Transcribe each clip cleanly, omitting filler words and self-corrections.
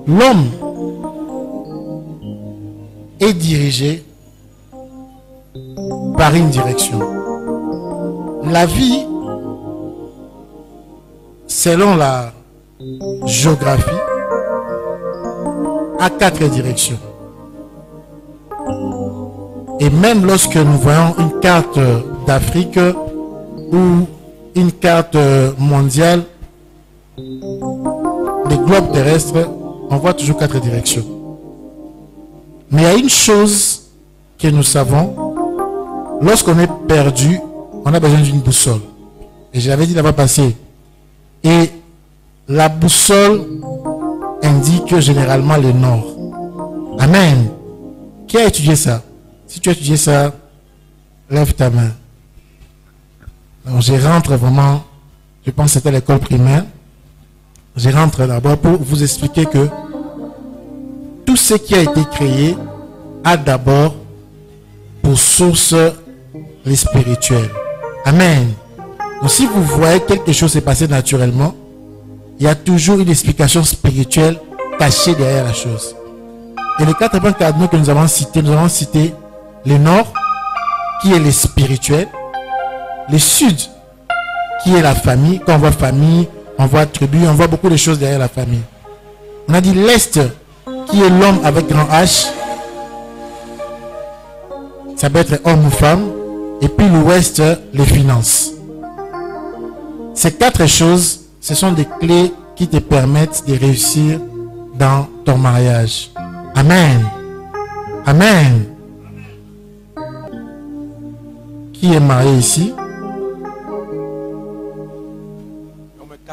L'homme est dirigé par une direction. La vie, selon la géographie, a 4 directions. Et même lorsque nous voyons une carte d'Afrique ou une carte mondiale, les globes terrestres, on voit toujours 4 directions. Mais il y a une chose que nous savons, lorsqu'on est perdu, on a besoin d'une boussole. Et j'avais dit là-bas passé. Et la boussole indique généralement le nord. Amen. Qui a étudié ça? Si tu as étudié ça, lève ta main. Donc je rentre vraiment, je pense que c'était l'école primaire. Je rentre d'abord pour vous expliquer que tout ce qui a été créé a d'abord pour source les spirituels. Amen. Donc si vous voyez quelque chose se passer naturellement, il y a toujours une explication spirituelle cachée derrière la chose. Et les 4 points cardinaux que nous avons cités le nord, qui est le spirituel, le sud, qui est la famille. Quand on voit famille, on voit tribu, on voit beaucoup de choses derrière la famille. On a dit l'est, qui est l'homme avec grand H. Ça peut être homme ou femme. Et puis l'ouest, les finances. Ces 4 choses, ce sont des clés qui te permettent de réussir dans ton mariage. Amen. Amen. Qui est marié ici?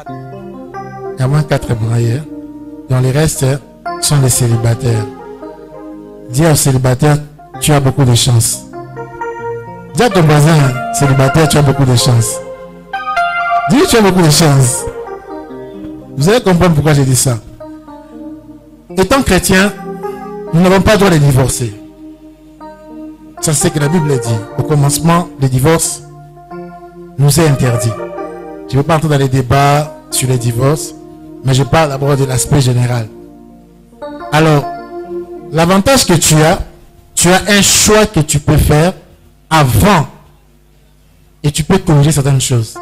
Il y a moins 4 mariés. Donc les restes sont des célibataires. Dis aux célibataires, tu as beaucoup de chance. Dis à ton voisin, célibataire, tu as beaucoup de chance. Dis, tu as beaucoup de chance. Vous allez comprendre pourquoi j'ai dit ça. Étant chrétien, nous n'avons pas le droit de divorcer. Ça, c'est ce que la Bible dit. Au commencement, le divorce nous est interdit. Je ne veux pas entrer dans les débats sur les divorces, mais je parle d'abord de l'aspect général. Alors, l'avantage que tu as un choix que tu peux faire avant et tu peux corriger certaines choses.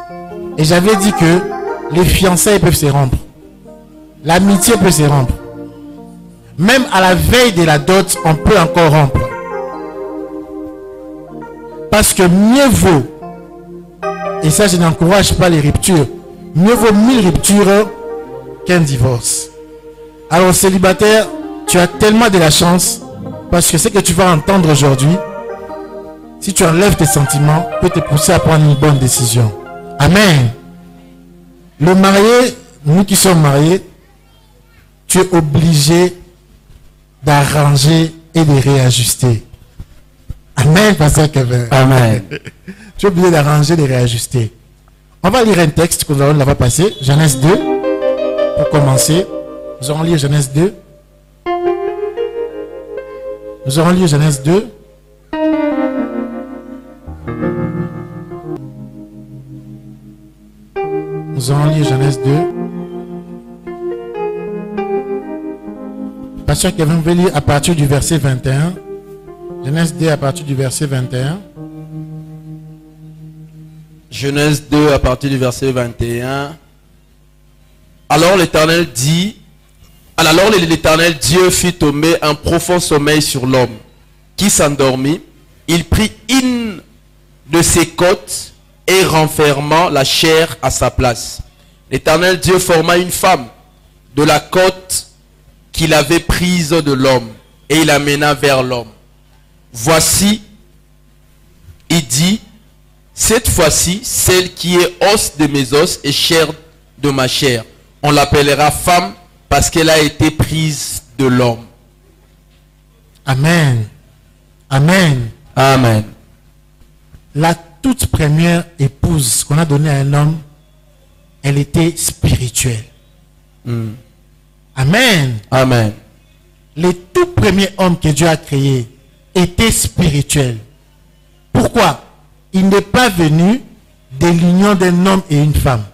Et j'avais dit que les fiançailles peuvent se rompre. L'amitié peut se rompre. Même à la veille de la dot, on peut encore rompre. Parce que mieux vaut, et ça je n'encourage pas les ruptures, mieux vaut 1000 ruptures qu'un divorce. Alors célibataire, tu as tellement de la chance, parce que ce que tu vas entendre aujourd'hui, si tu enlèves tes sentiments, peut te pousser à prendre une bonne décision. Amen. Le marié, nous qui sommes mariés, tu es obligé d'arranger et de réajuster. Amen, pasteur Kevin. Amen. Tu es obligé d'arranger et de réajuster. On va lire un texte que nous allons là-bas passer, Genèse 2. Pour commencer, nous allons lire Genèse 2. Nous allons lire Genèse 2. Nous allons lire Genèse 2. Pasteur Kevin, vous pouvez lire à partir du verset 21. Genèse 2 à partir du verset 21. Genèse 2 à partir du verset 21. Alors l'Éternel Dieu fit tomber un profond sommeil sur l'homme qui s'endormit. Il prit une de ses côtes et renfermant la chair à sa place. L'Éternel Dieu forma une femme de la côte qu'il avait prise de l'homme et il l'amena vers l'homme. Voici, il dit, cette fois-ci, celle qui est os de mes os et chair de ma chair. On l'appellera femme parce qu'elle a été prise de l'homme. Amen. Amen. Amen. La toute première épouse qu'on a donnée à un homme, elle était spirituelle. Amen. Amen. Les tout premiers hommes que Dieu a créés étaient spirituels. Pourquoi? Il n'est pas venu de l'union d'un homme et une femme.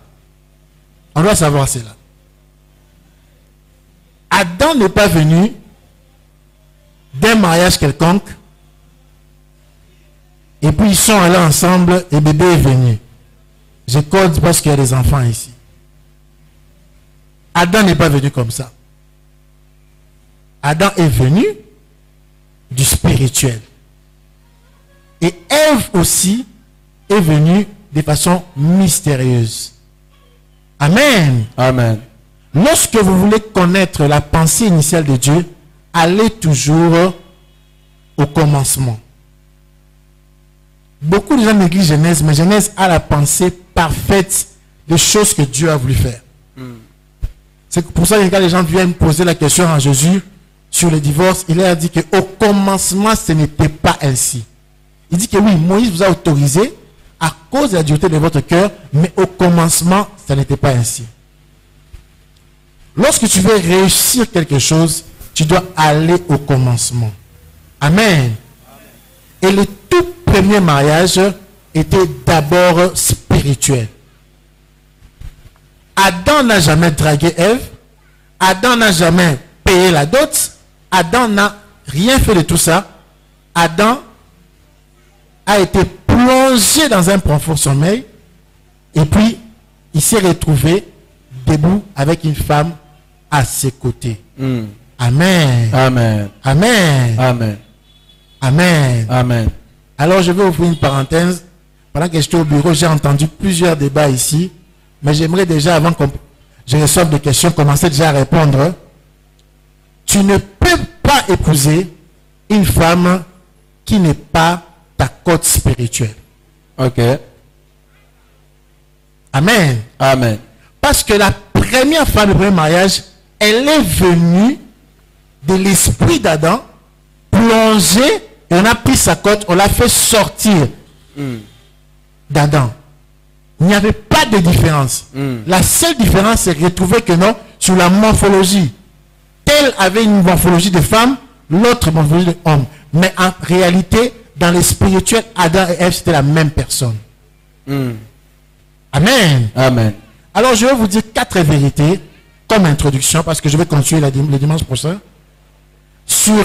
On doit savoir cela. Adam n'est pas venu d'un mariage quelconque et puis ils sont allés ensemble et bébé est venu. Je code parce qu'il y a des enfants ici. Adam n'est pas venu comme ça. Adam est venu du spirituel. Et Ève aussi est venue de façon mystérieuse. Amen. Amen. Lorsque vous voulez connaître la pensée initiale de Dieu, allez toujours au commencement. Beaucoup de gens négligent Genèse, mais Genèse a la pensée parfaite des choses que Dieu a voulu faire. C'est pour ça que quand les gens viennent poser la question à Jésus sur le divorce, il leur a dit qu'au commencement, ce n'était pas ainsi. Il dit que oui, Moïse vous a autorisé à cause de la dureté de votre cœur, mais au commencement, ça n'était pas ainsi. Lorsque tu veux réussir quelque chose, tu dois aller au commencement. Amen. Et le tout premier mariage était d'abord spirituel. Adam n'a jamais dragué Ève. Adam n'a jamais payé la dot. Adam n'a rien fait de tout ça. Adam a été plongé dans un profond sommeil. Et puis, il s'est retrouvé debout avec une femme à ses côtés. Amen. Amen. Amen. Amen. Amen. Amen. Alors, je vais ouvrir une parenthèse. Pendant que j'étais au bureau, j'ai entendu plusieurs débats ici. Mais j'aimerais déjà, avant que je reçoive des questions, commencer déjà à répondre. Tu ne peux pas épouser une femme qui n'est pas ta côte spirituelle. Ok. Amen. Amen. Parce que la première femme, le premier mariage, elle est venue de l'esprit d'Adam, plongée, et on a pris sa côte, on l'a fait sortir d'Adam. Il n'y avait pas de différence. La seule différence, c'est retrouver que non, sur la morphologie. Tel avait une morphologie de femme, l'autre morphologie d'homme. Mais en réalité, dans le spirituel, Adam et Ève, c'était la même personne. Amen. Amen. Alors, je vais vous dire 4 vérités comme introduction, parce que je vais continuer le dimanche prochain, sur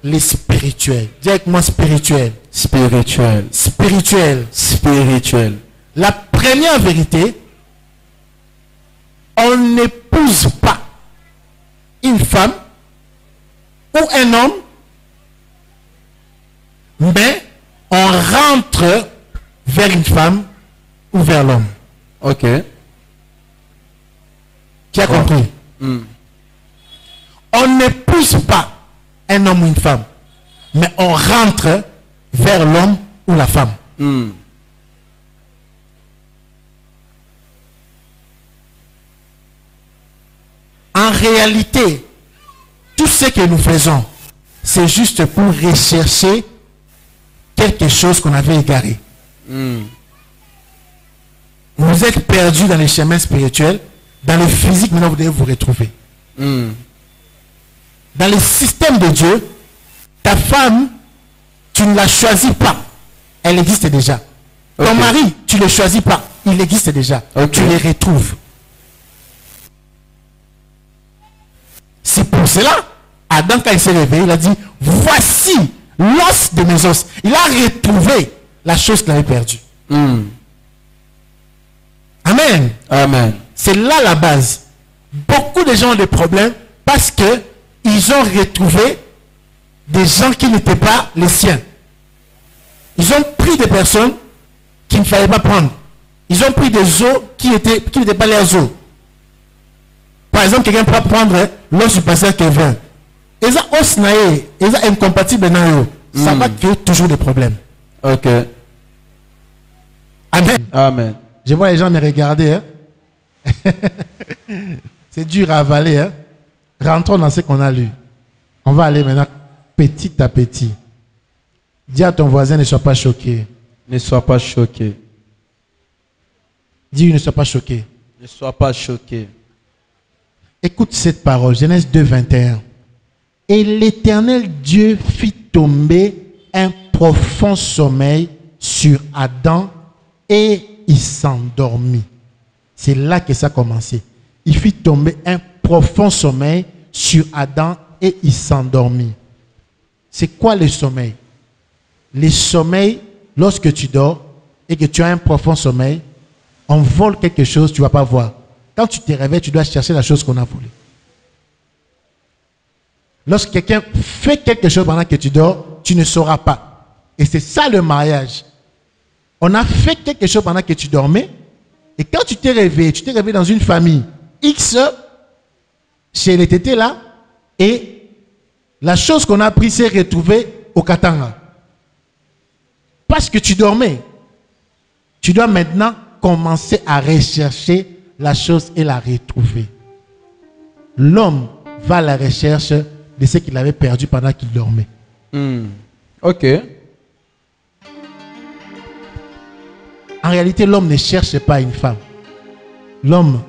les spirituels. Dis avec moi spirituel. Spirituel. Spirituel. Spirituel. La première vérité, on n'épouse pas une femme ou un homme, mais on rentre vers une femme ou vers l'homme. Ok. Qui a compris? On n'épouse pas un homme ou une femme, mais on rentre vers l'homme ou la femme. En réalité, tout ce que nous faisons, c'est juste pour rechercher quelque chose qu'on avait égaré. Vous êtes perdu dans les chemins spirituels, dans le physique, maintenant vous devez vous retrouver. Dans le système de Dieu, ta femme, tu ne la choisis pas. Elle existe déjà. Ton mari, tu ne le choisis pas. Il existe déjà. Tu les retrouves. C'est pour cela, Adam, quand il s'est réveillé, il a dit, voici l'os de mes os. Il a retrouvé la chose qu'il avait perdue. Amen. Amen. C'est là la base. Beaucoup de gens ont des problèmes parce que ils ont retrouvé des gens qui n'étaient pas les siens. Ils ont pris des personnes qu'il ne fallait pas prendre. Ils ont pris des os qui n'étaient pas leurs os. Par exemple, quelqu'un peut prendre l'os du pasteur Kevin. Et ça, os naé, et ça incompatible naé. Ça va créer toujours des problèmes. Ok. Amen. Amen. Je vois les gens me regarder. Hein? C'est dur à avaler. Hein? Rentrons dans ce qu'on a lu. On va aller maintenant petit à petit. Dis à ton voisin, ne sois pas choqué. Ne sois pas choqué. Dis, ne sois pas choqué. Ne sois pas choqué. Écoute cette parole, Genèse 2, 21. Et l'Éternel Dieu fit tomber un profond sommeil sur Adam et il s'endormit. C'est là que ça a commencé. Il fit tomber un profond sommeil sur Adam et il s'endormit. C'est quoi le sommeil? Le sommeil, lorsque tu dors et que tu as un profond sommeil, on vole quelque chose, tu ne vas pas voir. Quand tu te réveilles, tu dois chercher la chose qu'on a volée. Lorsque quelqu'un fait quelque chose pendant que tu dors, tu ne sauras pas. Et c'est ça le mariage. On a fait quelque chose pendant que tu dormais. Et quand tu t'es réveillé dans une famille X, chez les tétés là, et la chose qu'on a prise s'est retrouvée au Katanga. Parce que tu dormais. Tu dois maintenant commencer à rechercher la chose et la retrouver. L'homme va à la recherche de ce qu'il avait perdu pendant qu'il dormait. Ok. En réalité, l'homme ne cherche pas une femme. L'homme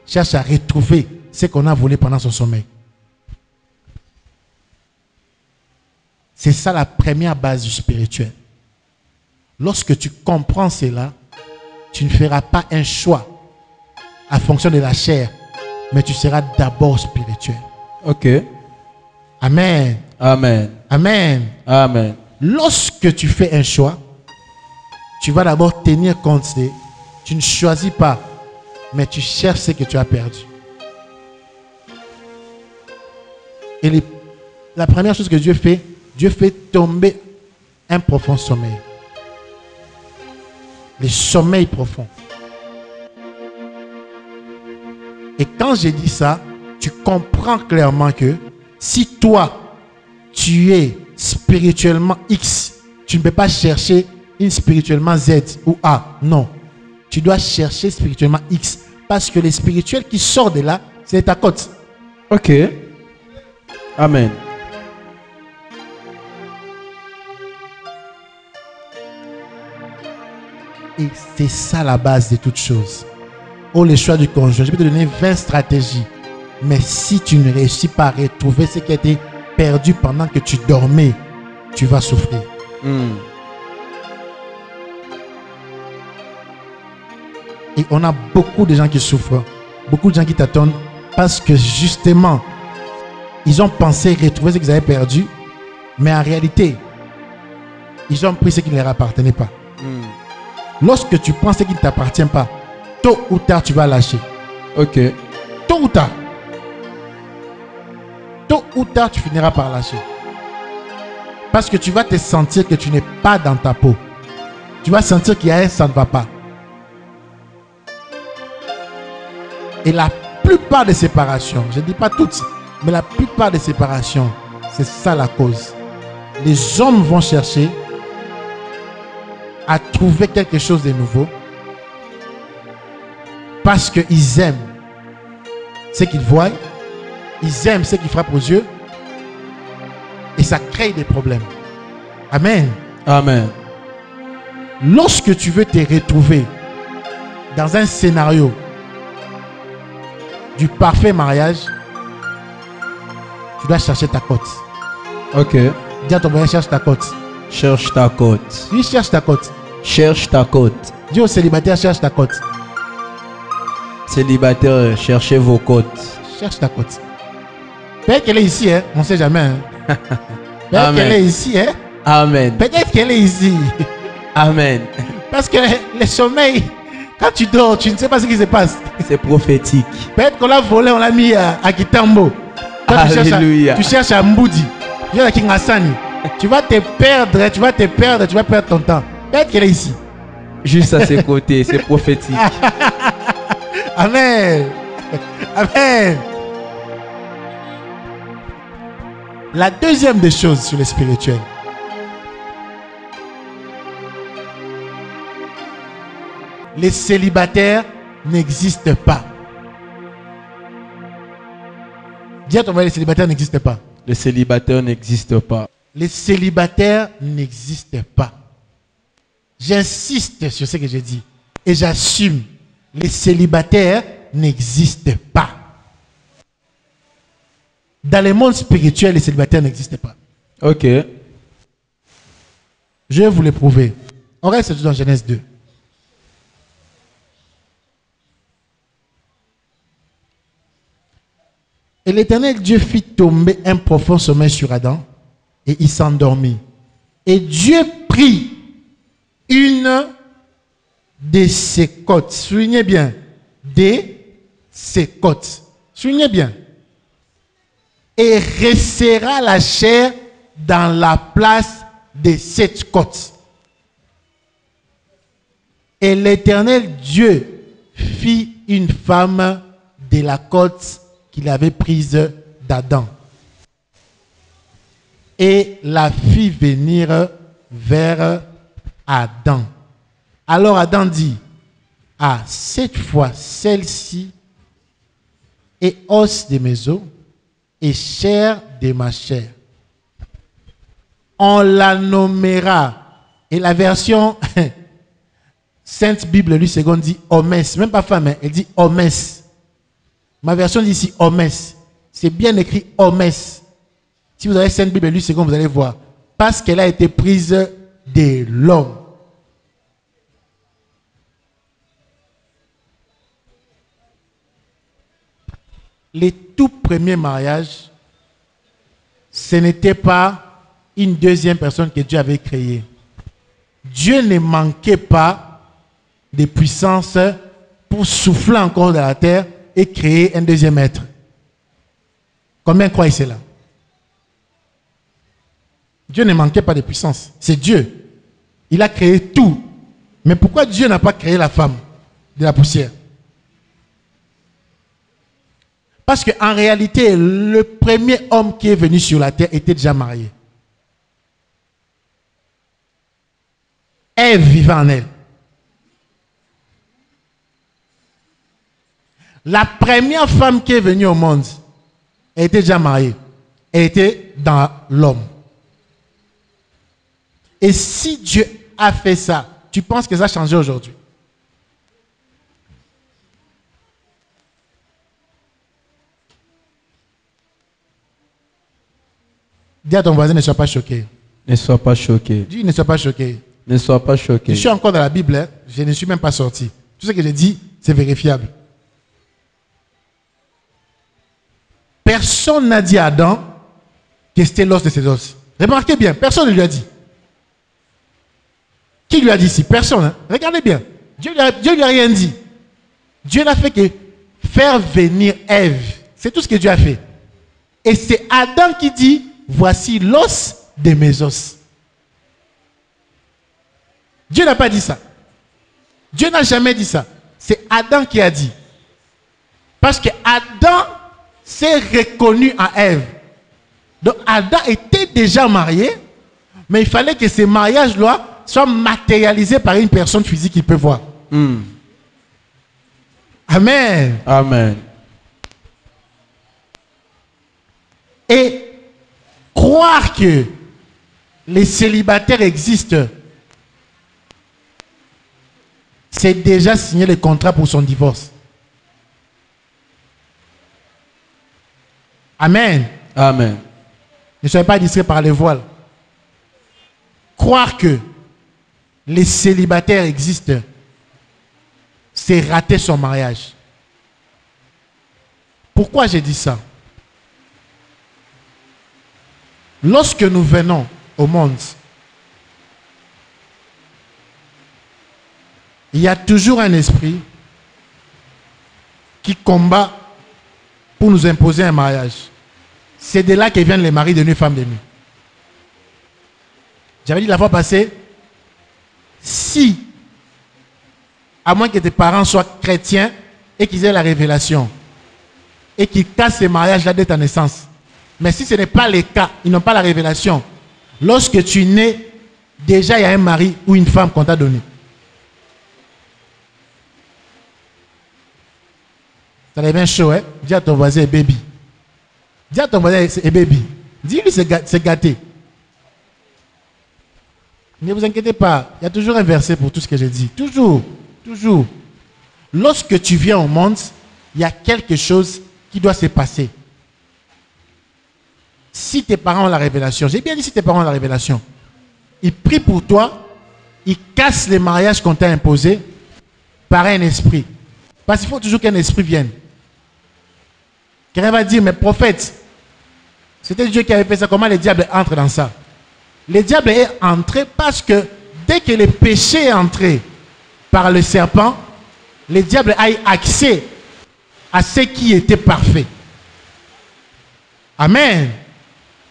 cherche à retrouver ce qu'on a volé pendant son sommeil. C'est ça la première base du spirituel. Lorsque tu comprends cela, tu ne feras pas un choix en fonction de la chair, mais tu seras d'abord spirituel. Ok. Amen. Amen. Amen. Amen. Lorsque tu fais un choix, tu vas d'abord tenir compte de... Tu ne choisis pas, mais tu cherches ce que tu as perdu. Et la première chose que Dieu fait tomber un profond sommeil. Le sommeil profond. Et quand j'ai dit ça, tu comprends clairement que si toi, tu es spirituellement X, tu ne peux pas chercher une spirituellement Z ou A. Non. Tu dois chercher spirituellement X. Parce que le spirituel qui sort de là, c'est ta côte. Ok. Amen. Et c'est ça la base de toute chose. Oh, le choix du conjoint. Je peux te donner 20 stratégies. Mais si tu ne réussis pas à retrouver ce qui a été perdu pendant que tu dormais, tu vas souffrir. Et on a beaucoup de gens qui souffrent. Beaucoup de gens qui t'attendent parce que justement, ils ont pensé retrouver ce qu'ils avaient perdu. Mais en réalité, ils ont pris ce qui ne leur appartenait pas. Lorsque tu prends ce qui ne t'appartient pas, tôt ou tard, tu vas lâcher. Ok. Tôt ou tard. Tôt ou tard, tu finiras par lâcher. Parce que tu vas te sentir que tu n'es pas dans ta peau. Tu vas sentir qu'il y a un ça ne va pas. Et la plupart des séparations, je ne dis pas toutes, mais la plupart des séparations, c'est ça la cause. Les hommes vont chercher à trouver quelque chose de nouveau parce qu'ils aiment ce qu'ils voient, ils aiment ce qui frappe aux yeux et ça crée des problèmes. Amen. Amen. Lorsque tu veux te retrouver dans un scénario du parfait mariage, tu dois chercher ta côte. Ok. Dis à ton voisin, cherche ta côte. Cherche ta côte. Dis, cherche ta côte. Cherche ta côte. Dis au célibataire, cherche ta côte. Célibataire, cherchez vos côtes. Cherche ta côte. Peut-être qu'elle est ici, hein? On ne sait jamais. Hein? Peut-être qu'elle est ici. Hein? Amen. Peut-être qu'elle est ici. Amen. Parce que le sommeil, quand tu dors, tu ne sais pas ce qui se passe. C'est prophétique. Peut-être qu'on l'a volé, on l'a mis à Kitambo. Toi, Alléluia. Tu cherches à Mboudi. Tu cherches à Kingasani. Tu vas te perdre, tu vas perdre ton temps. Peut-être qu'elle est ici. Juste à ses côtés, c'est prophétique. Amen. Amen. La deuxième des choses sur le spirituel. Les célibataires n'existent pas. Dis à ton voisin, les célibataires n'existent pas. Le célibataire n'existe pas. Les célibataires n'existent pas. J'insiste sur ce que j'ai dit. Et j'assume. Les célibataires n'existent pas. Dans le monde spirituel, les célibataires n'existent pas. Ok. Je vais vous le prouver. On reste dans Genèse 2. Et l'Éternel Dieu fit tomber un profond sommeil sur Adam et il s'endormit. Et Dieu prit une de ses côtes. Soulignez bien. De ses côtes. Soulignez bien. Et resserra la chair dans la place de cette côte. Et l'Éternel Dieu fit une femme de la côte qu'il avait prise d'Adam. Et la fit venir vers Adam. Alors Adam dit, ah, cette fois, celle-ci est os de mes os et chair de ma chair. On la nommera. Et la version Sainte Bible, lui, seconde, dit Homès. Même pas femme, elle dit Homès. Ma version dit ici Homès. C'est bien écrit Homès. Si vous avez Sainte Bible, lui, seconde, vous allez voir. Parce qu'elle a été prise de l'homme. Les tout premiers mariages, ce n'était pas une deuxième personne que Dieu avait créée. Dieu ne manquait pas de puissance pour souffler encore dans la terre et créer un deuxième être. Combien croient cela? Dieu ne manquait pas de puissance. C'est Dieu. Il a créé tout. Mais pourquoi Dieu n'a pas créé la femme de la poussière? Parce qu'en réalité, le premier homme qui est venu sur la terre était déjà marié. Ève vivait en elle. La première femme qui est venue au monde, elle était déjà mariée. Elle était dans l'homme. Et si Dieu a fait ça, tu penses que ça a changé aujourd'hui? Dis à ton voisin, ne sois pas choqué. Ne sois pas choqué. Dis, ne sois pas choqué. Ne sois pas choqué. Je suis encore dans la Bible, hein. Je ne suis même pas sorti. Tout ce que j'ai dit, c'est vérifiable. Personne n'a dit à Adam que c'était l'os de ses os. Remarquez bien, personne ne lui a dit. Qui lui a dit ici? Personne. Hein? Regardez bien. Dieu lui a rien dit. Dieu n'a fait que faire venir Ève. C'est tout ce que Dieu a fait. Et c'est Adam qui dit, voici l'os de mes os. Dieu n'a pas dit ça. Dieu n'a jamais dit ça. C'est Adam qui a dit. Parce que Adam s'est reconnu à Ève. Donc Adam était déjà marié, mais il fallait que ce mariage-là soit matérialisé par une personne physique qu'il peut voir. Amen. Amen. Et croire que les célibataires existent, c'est déjà signer le contrat pour son divorce. Amen. Amen. Ne soyez pas distraits par les voiles. Croire que les célibataires existent, c'est rater son mariage. Pourquoi j'ai dit ça? Lorsque nous venons au monde, il y a toujours un esprit qui combat pour nous imposer un mariage. C'est de là que viennent les maris de nuit, femmes de nuit. J'avais dit la fois passée, si, à moins que tes parents soient chrétiens et qu'ils aient la révélation, et qu'ils cassent ces mariages-là dès ta naissance, mais si ce n'est pas le cas, ils n'ont pas la révélation, lorsque tu nais, déjà il y a un mari ou une femme qu'on t'a donné. Ça devient chaud, hein? Dis à ton voisin, baby. Dis à ton voisin, c'est baby. Dis-lui, c'est gâté. Ne vous inquiétez pas, il y a toujours un verset pour tout ce que j'ai dit. Toujours, toujours. Lorsque tu viens au monde, il y a quelque chose qui doit se passer. Si tes parents ont la révélation, j'ai bien dit si tes parents ont la révélation, ils prient pour toi, ils cassent les mariages qu'on t'a imposés par un esprit. Parce qu'il faut toujours qu'un esprit vienne. Quelqu'un va dire, mais prophète, c'était Dieu qui avait fait ça. Comment le diable entre dans ça? Le diable est entré parce que dès que le péché est entré par le serpent, le diable a eu accès à ce qui était parfait. Amen.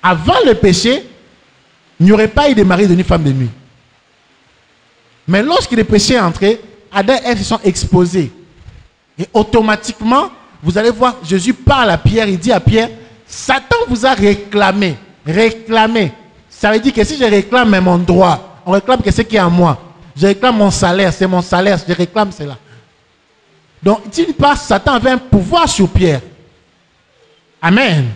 Avant le péché, il n'y aurait pas eu de mari devenu femme de nuit. Mais lorsque le péché est entré, Adam et Ève se sont exposés. Et automatiquement, vous allez voir, Jésus parle à Pierre, il dit à Pierre, Satan vous a réclamé. Réclamé. Ça veut dire que si je réclame mon droit, on réclame que ce qui est à moi. Je réclame mon salaire, c'est mon salaire, je réclame cela. Donc, d'une part, Satan avait un pouvoir sur Pierre. Amen.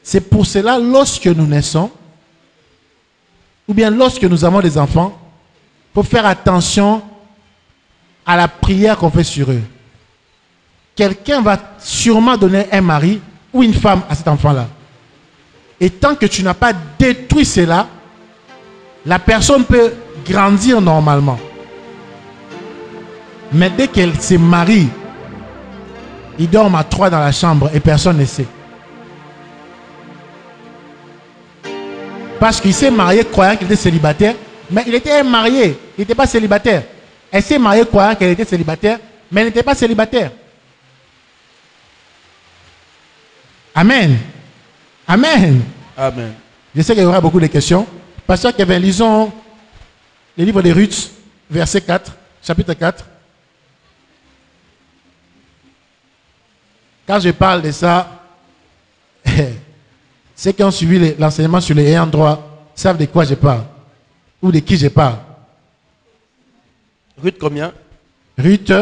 C'est pour cela, lorsque nous naissons, ou bien lorsque nous avons des enfants, il faut faire attention à la prière qu'on fait sur eux. Quelqu'un va sûrement donner un mari ou une femme à cet enfant-là. Et tant que tu n'as pas détruit cela, la personne peut grandir normalement. Mais dès qu'elle se marie, ils dorment à 3 dans la chambre et personne ne sait. Parce qu'il s'est marié croyant qu'il était célibataire, mais il était marié, il n'était pas célibataire. Elle s'est mariée croyant qu'elle était célibataire, mais elle n'était pas célibataire. Amen. Amen. Amen. Je sais qu'il y aura beaucoup de questions. Pasteur Kevin, lisons le livre de Ruth, verset 4, chapitre 4. Quand je parle de ça, ceux qui ont suivi l'enseignement sur les ayants droit savent de quoi je parle ou de qui je parle. Ruth combien? Ruth,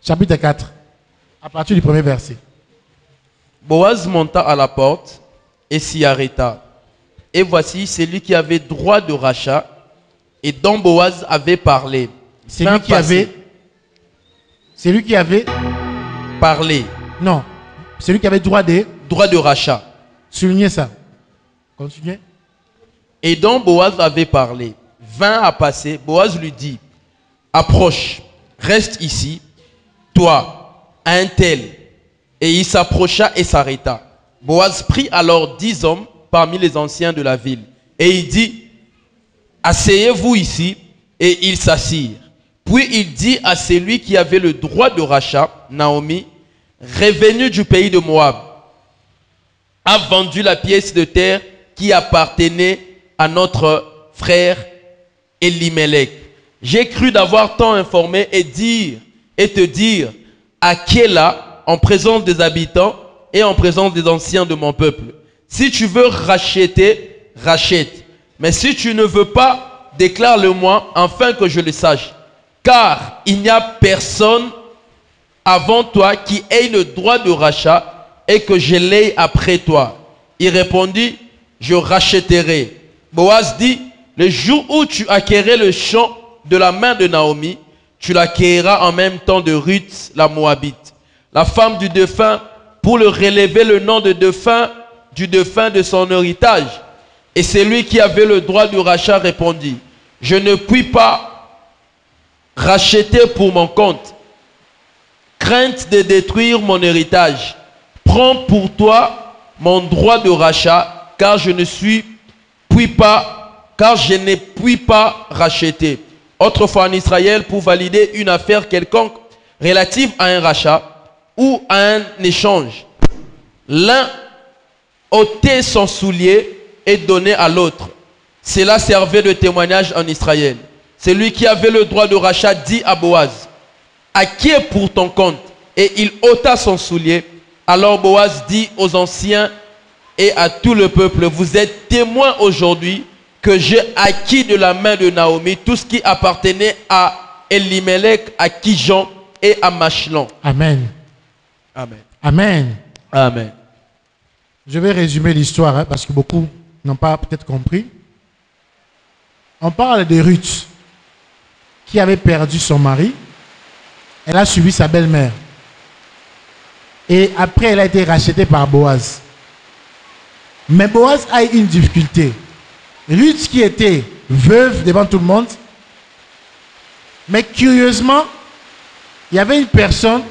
chapitre 4, à partir du premier verset. Boaz monta à la porte et s'y arrêta. Et voici celui qui avait droit de rachat et dont Boaz avait parlé. C'est lui qui avait... C'est lui qui avait... Parlé. Non. C'est lui qui avait droit de rachat. Soulignez ça. Continuez. Et dont Boaz avait parlé. Vint à passer. Boaz lui dit, approche, reste ici, toi, un tel. Et il s'approcha et s'arrêta. Boaz prit alors 10 hommes parmi les anciens de la ville. Et il dit, asseyez-vous ici. Et ils s'assirent. Puis il dit à celui qui avait le droit de rachat, Naomi, revenu du pays de Moab, a vendu la pièce de terre qui appartenait à notre frère Elimelech. J'ai cru d'avoir tant informé et te dire à Kéla, en présence des habitants et en présence des anciens de mon peuple. Si tu veux racheter, rachète. Mais si tu ne veux pas, déclare-le-moi afin que je le sache. Car il n'y a personne avant toi qui ait le droit de rachat et que je l'aie après toi. Il répondit, je rachèterai. Boaz dit, le jour où tu acquérais le champ de la main de Naomi, tu l'acquériras en même temps de Ruth la Moabite, la femme du défunt, pour le relever le nom de défunt, du défunt de son héritage. Et celui qui avait le droit du rachat répondit, je ne puis pas racheter pour mon compte, crainte de détruire mon héritage. Prends pour toi mon droit de rachat, car je ne puis pas racheter. Autrefois en Israël, pour valider une affaire quelconque relative à un rachat ou à un échange, l'un ôtait son soulier et donnait à l'autre. Cela servait de témoignage en Israël. Celui qui avait le droit de rachat dit à Boaz, à qui est pour ton compte? Et il ôta son soulier. Alors Boaz dit aux anciens et à tout le peuple, vous êtes témoins aujourd'hui que j'ai acquis de la main de Naomi tout ce qui appartenait à Elimelech, à Kijon et à Machlon. Amen. Amen. Amen. Amen. Je vais résumer l'histoire parce que beaucoup n'ont pas peut-être compris. On parle de Ruth qui avait perdu son mari. Elle a suivi sa belle-mère. Et après, elle a été rachetée par Boaz. Mais Boaz a eu une difficulté. Ruth qui était veuve devant tout le monde. Mais curieusement, il y avait une personne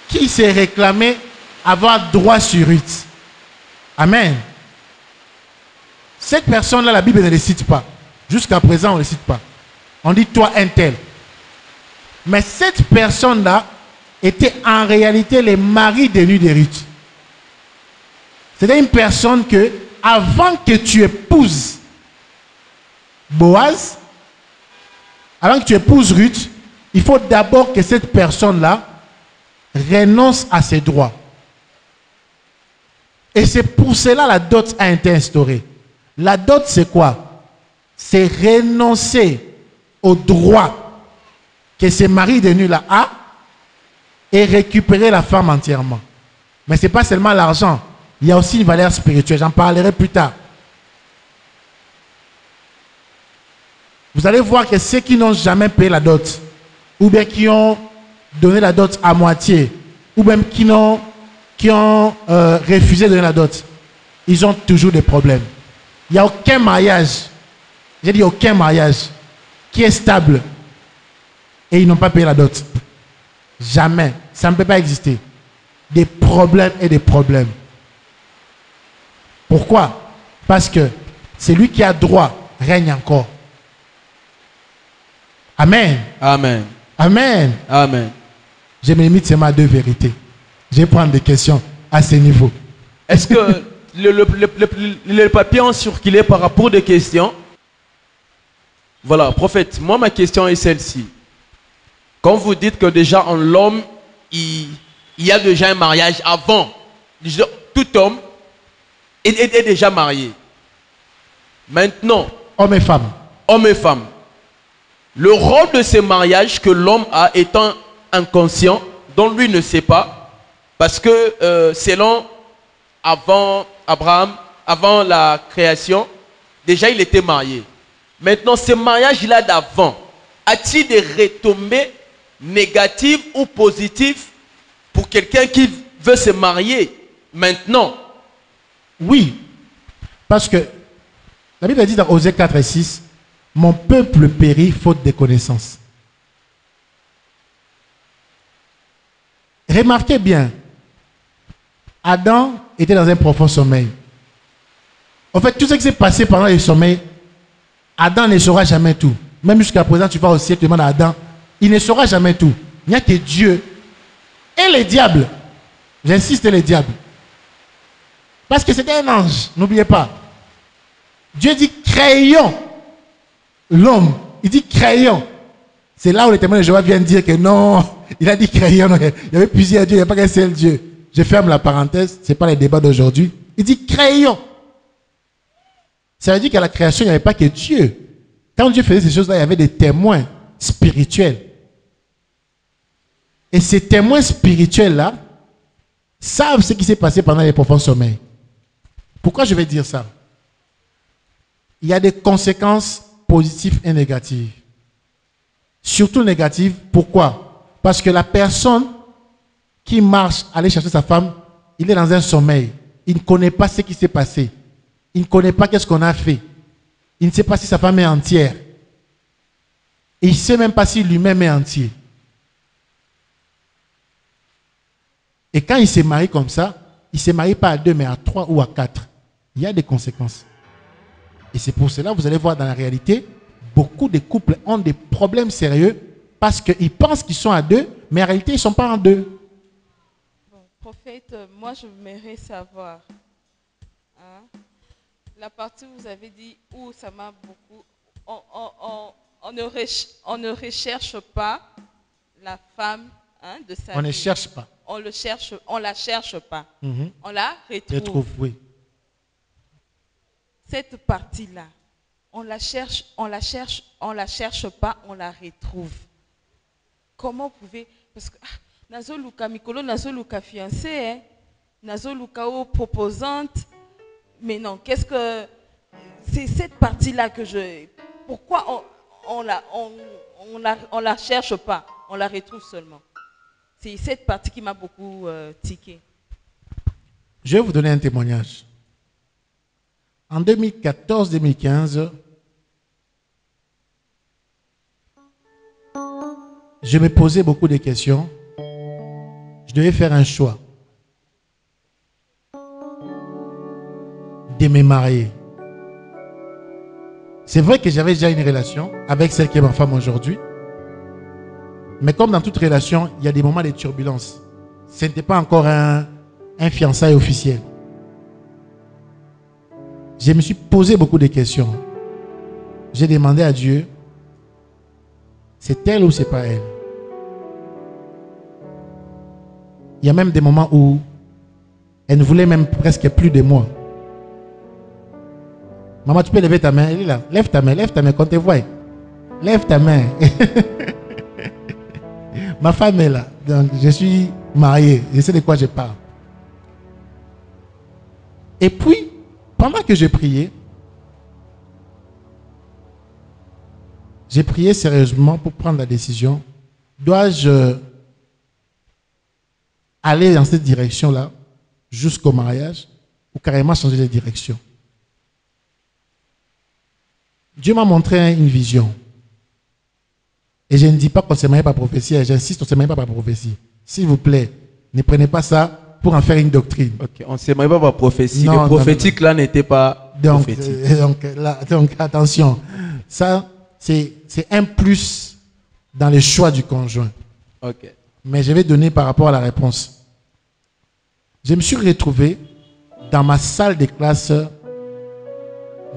qui s'est réclamée avoir droit sur Ruth. Amen. Cette personne-là, la Bible ne le cite pas. Jusqu'à présent, on ne le cite pas. On dit toi un tel. Mais cette personne-là était en réalité le mari de nuit de Ruth. C'était une personne que, avant que tu épouses Boaz, avant que tu épouses Ruth, il faut d'abord que cette personne-là renonce à ses droits. Et c'est pour cela la dot a été instaurée. La dot, c'est quoi? C'est renoncer aux droits que ce mari de nuit-là a et récupérer la femme entièrement. Mais ce n'est pas seulement l'argent. Il y a aussi une valeur spirituelle. J'en parlerai plus tard. Vous allez voir que ceux qui n'ont jamais payé la dot, ou bien qui ont donné la dot à moitié, ou même qui ont refusé de donner la dot, ils ont toujours des problèmes. Il n'y a aucun mariage, j'ai dit aucun mariage, qui est stable et ils n'ont pas payé la dot. Jamais. Ça ne peut pas exister. Des problèmes et des problèmes. Pourquoi? Parce que celui qui a droit règne encore. Amen. Amen. Amen. Amen. Je me limite seulement à deux vérités. Je vais prendre des questions à ce niveau. Est-ce que le papier en surculé par rapport des questions? Voilà, prophète, moi ma question est celle-ci. Quand vous dites que déjà en l'homme, il y a déjà un mariage avant, tout homme est déjà marié. Maintenant, hommes et femmes. Hommes et femmes. Le rôle de ce mariage que l'homme a étant inconscient, dont lui ne sait pas, parce que selon avant Abraham, avant la création, déjà il était marié. Maintenant, ce mariage-là d'avant, a-t-il des retombées négatives ou positives pour quelqu'un qui veut se marier maintenant? Oui, parce que la Bible dit dans Osée 4 et 6, mon peuple périt faute de connaissances. Remarquez bien, Adam était dans un profond sommeil. En fait, tout ce qui s'est passé pendant le sommeil, Adam ne saura jamais tout. Même jusqu'à présent, tu vas au ciel, tu demandes à Adam, il ne saura jamais tout. Il n'y a que Dieu et les diables. J'insiste, les diables. Parce que c'était un ange, n'oubliez pas. Dieu dit créons l'homme. Il dit créons. C'est là où le témoin de Jéhovah vient dire que non, il a dit créons. Il y avait plusieurs dieux, il n'y a pas qu'un seul Dieu. Je ferme la parenthèse, ce n'est pas le débat d'aujourd'hui. Il dit créons. Ça veut dire qu'à la création, il n'y avait pas que Dieu. Quand Dieu faisait ces choses-là, il y avait des témoins spirituels. Et ces témoins spirituels-là savent ce qui s'est passé pendant les profonds sommeils. Pourquoi je vais dire ça? Il y a des conséquences positives et négatives. Surtout négatives. Pourquoi? Parce que la personne qui marche, aller chercher sa femme, il est dans un sommeil. Il ne connaît pas ce qui s'est passé. Il ne connaît pas qu'est-ce qu'on a fait. Il ne sait pas si sa femme est entière. Et il ne sait même pas si lui-même est entier. Et quand il se marie comme ça, il ne se marie pas à 2, mais à 3 ou à 4. Il y a des conséquences. Et c'est pour cela, vous allez voir dans la réalité, beaucoup de couples ont des problèmes sérieux parce qu'ils pensent qu'ils sont à 2, mais en réalité, ils ne sont pas en 2. Bon, prophète, moi, je voudrais savoir, hein, la partie où vous avez dit, où ça m'a beaucoup, on ne recherche pas la femme, hein, de sa vie. On ne cherche pas. On la cherche pas. On la retrouve. Retrouve, oui. Cette partie-là, on la cherche pas, on la retrouve. Comment vous pouvez, parce que nazo luka mikolo, nazo luka fiancé, hein, nazo luka proposante, mais non, qu'est-ce que c'est cette partie-là que je, pourquoi on la cherche pas, on la retrouve seulement. C'est cette partie qui m'a beaucoup tiqué. Je vais vous donner un témoignage. En 2014-2015, je me posais beaucoup de questions. Je devais faire un choix. De me marier. C'est vrai que j'avais déjà une relation avec celle qui est ma femme aujourd'hui. Mais comme dans toute relation, il y a des moments de turbulence. Ce n'était pas encore un fiançailles officiel. Je me suis posé beaucoup de questions. J'ai demandé à Dieu, c'est elle ou c'est pas elle? Il y a même des moments où elle ne voulait même presque plus de moi. Maman, tu peux lever ta main? Elle est là. Lève ta main, qu'on te voie. Lève ta main. Ma femme est là. Donc, je suis marié. Je sais de quoi je parle. Et puis, pendant que j'ai prié sérieusement pour prendre la décision. Dois-je aller dans cette direction-là jusqu'au mariage ou carrément changer de direction? Dieu m'a montré une vision. Et je ne dis pas qu'on ne se marie par prophétie, j'insiste, on ne se marie pas par prophétie. S'il vous plaît, ne prenez pas ça pour en faire une doctrine. Ok, on ne se marie pas par prophétie. Le prophétique là n'était pas prophétique. Donc attention, ça c'est un plus dans le choix du conjoint. Ok. Mais je vais donner par rapport à la réponse. Je me suis retrouvé dans ma salle de classe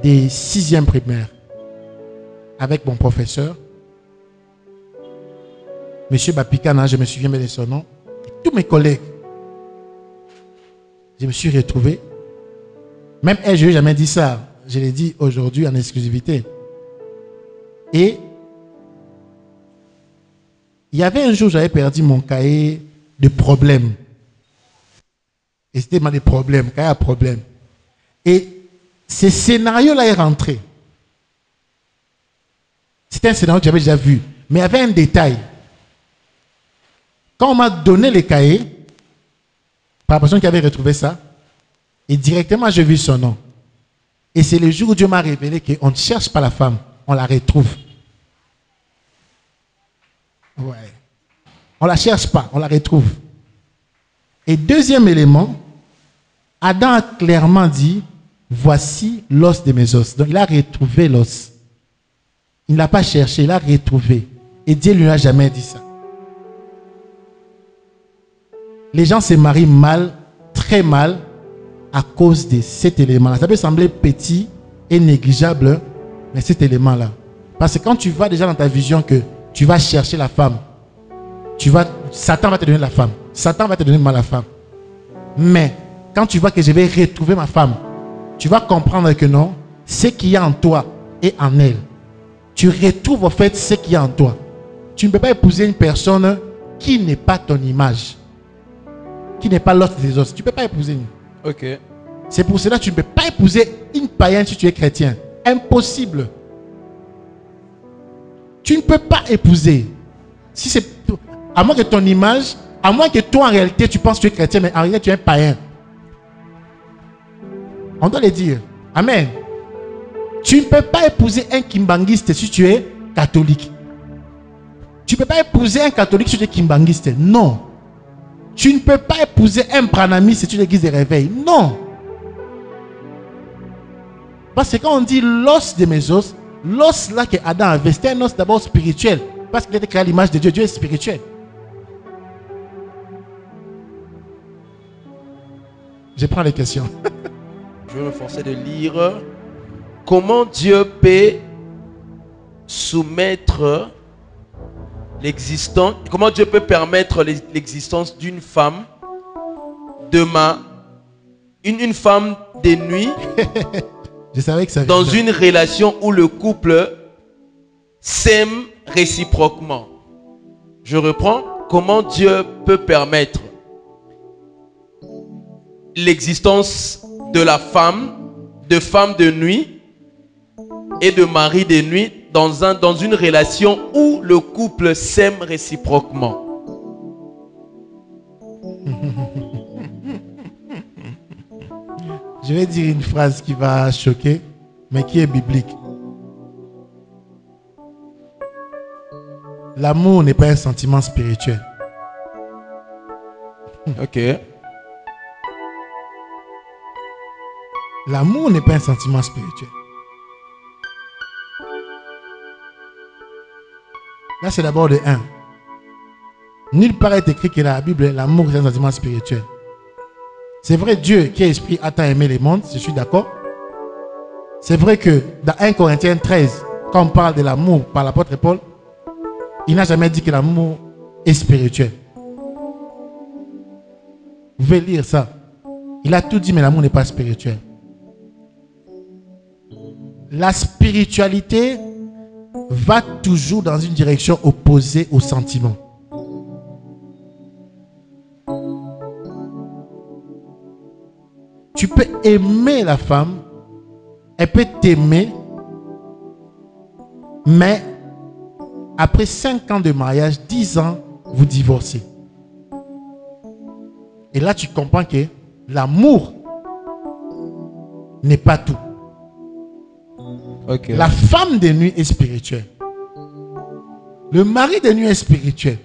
des 6e primaires avec mon professeur, Monsieur Bapikana, je me souviens bien de son nom, et tous mes collègues. Je me suis retrouvé. Même elle, je ne lui ai jamais dit ça. Je l'ai dit aujourd'hui en exclusivité. Et il y avait un jour, j'avais perdu mon cahier de problèmes. Et c'était des problèmes, cahier à problèmes. Et ce scénario-là est rentré. C'était un scénario que j'avais déjà vu. Mais il y avait un détail. Quand on m'a donné les cahiers, par la personne qui avait retrouvé ça, et directement j'ai vu son nom. Et c'est le jour où Dieu m'a révélé qu'on ne cherche pas la femme, on la retrouve. Ouais. On ne la cherche pas, on la retrouve. Et deuxième élément, Adam a clairement dit, voici l'os de mes os. Donc il a retrouvé l'os. Il ne l'a pas cherché, il l'a retrouvé. Et Dieu ne lui a jamais dit ça. Les gens se marient mal, très mal, à cause de cet élément-là. Ça peut sembler petit et négligeable, mais cet élément-là. Parce que quand tu vas déjà dans ta vision que tu vas chercher la femme, Satan va te donner la femme. Satan va te donner mal la femme. Mais quand tu vois que je vais retrouver ma femme, tu vas comprendre que non, ce qu'il y a en toi est en elle. Tu retrouves au fait ce qu'il y a en toi. Tu ne peux pas épouser une personne qui n'est pas ton image. Qui n'est pas l'autre des autres. Tu ne peux pas épouser une. Ok. C'est pour cela que tu ne peux pas épouser une païenne si tu es chrétien. Impossible. Tu ne peux pas épouser. Si c'est, à moins que ton image, à moins que toi en réalité tu penses que tu es chrétien, mais en réalité tu es un païen. On doit le dire. Amen. Tu ne peux pas épouser un kimbanguiste si tu es catholique. Tu ne peux pas épouser un catholique si tu es kimbanguiste. Non. Tu ne peux pas épouser un pranamiste si tu es l'église de réveil. Non. Parce que quand on dit l'os de mes os, l'os là que Adam avait, c'était un os d'abord spirituel. Parce qu'il était créé à l'image de Dieu. Dieu est spirituel. Je prends les questions. Je vais me forcer de lire. Comment Dieu peut soumettre l'existence, comment Dieu peut permettre l'existence d'une femme une femme de nuit je savais que ça dans une relation où le couple s'aime réciproquement. Je reprends. Comment Dieu peut permettre l'existence de la femme, de femme de nuit et de mari de nuit dans une relation où le couple s'aime réciproquement. Je vais dire une phrase qui va choquer, mais qui est biblique. L'amour n'est pas un sentiment spirituel. Ok. L'amour n'est pas un sentiment spirituel. Là, c'est d'abord de 1. Nulle part est écrit que dans la Bible, l'amour est un sentiment spirituel. C'est vrai, Dieu qui est esprit a tant aimé les mondes, je suis d'accord. C'est vrai que dans 1 Corinthiens 13, quand on parle de l'amour par l'apôtre Paul, il n'a jamais dit que l'amour est spirituel. Vous pouvez lire ça. Il a tout dit, mais l'amour n'est pas spirituel. La spiritualité va toujours dans une direction opposée au sentiment. Tu peux aimer la femme, elle peut t'aimer, mais après 5 ans de mariage, 10 ans, vous divorcez. Et là, tu comprends que l'amour n'est pas tout. Okay. La femme de nuit est spirituelle. Le mari de nuit est spirituel.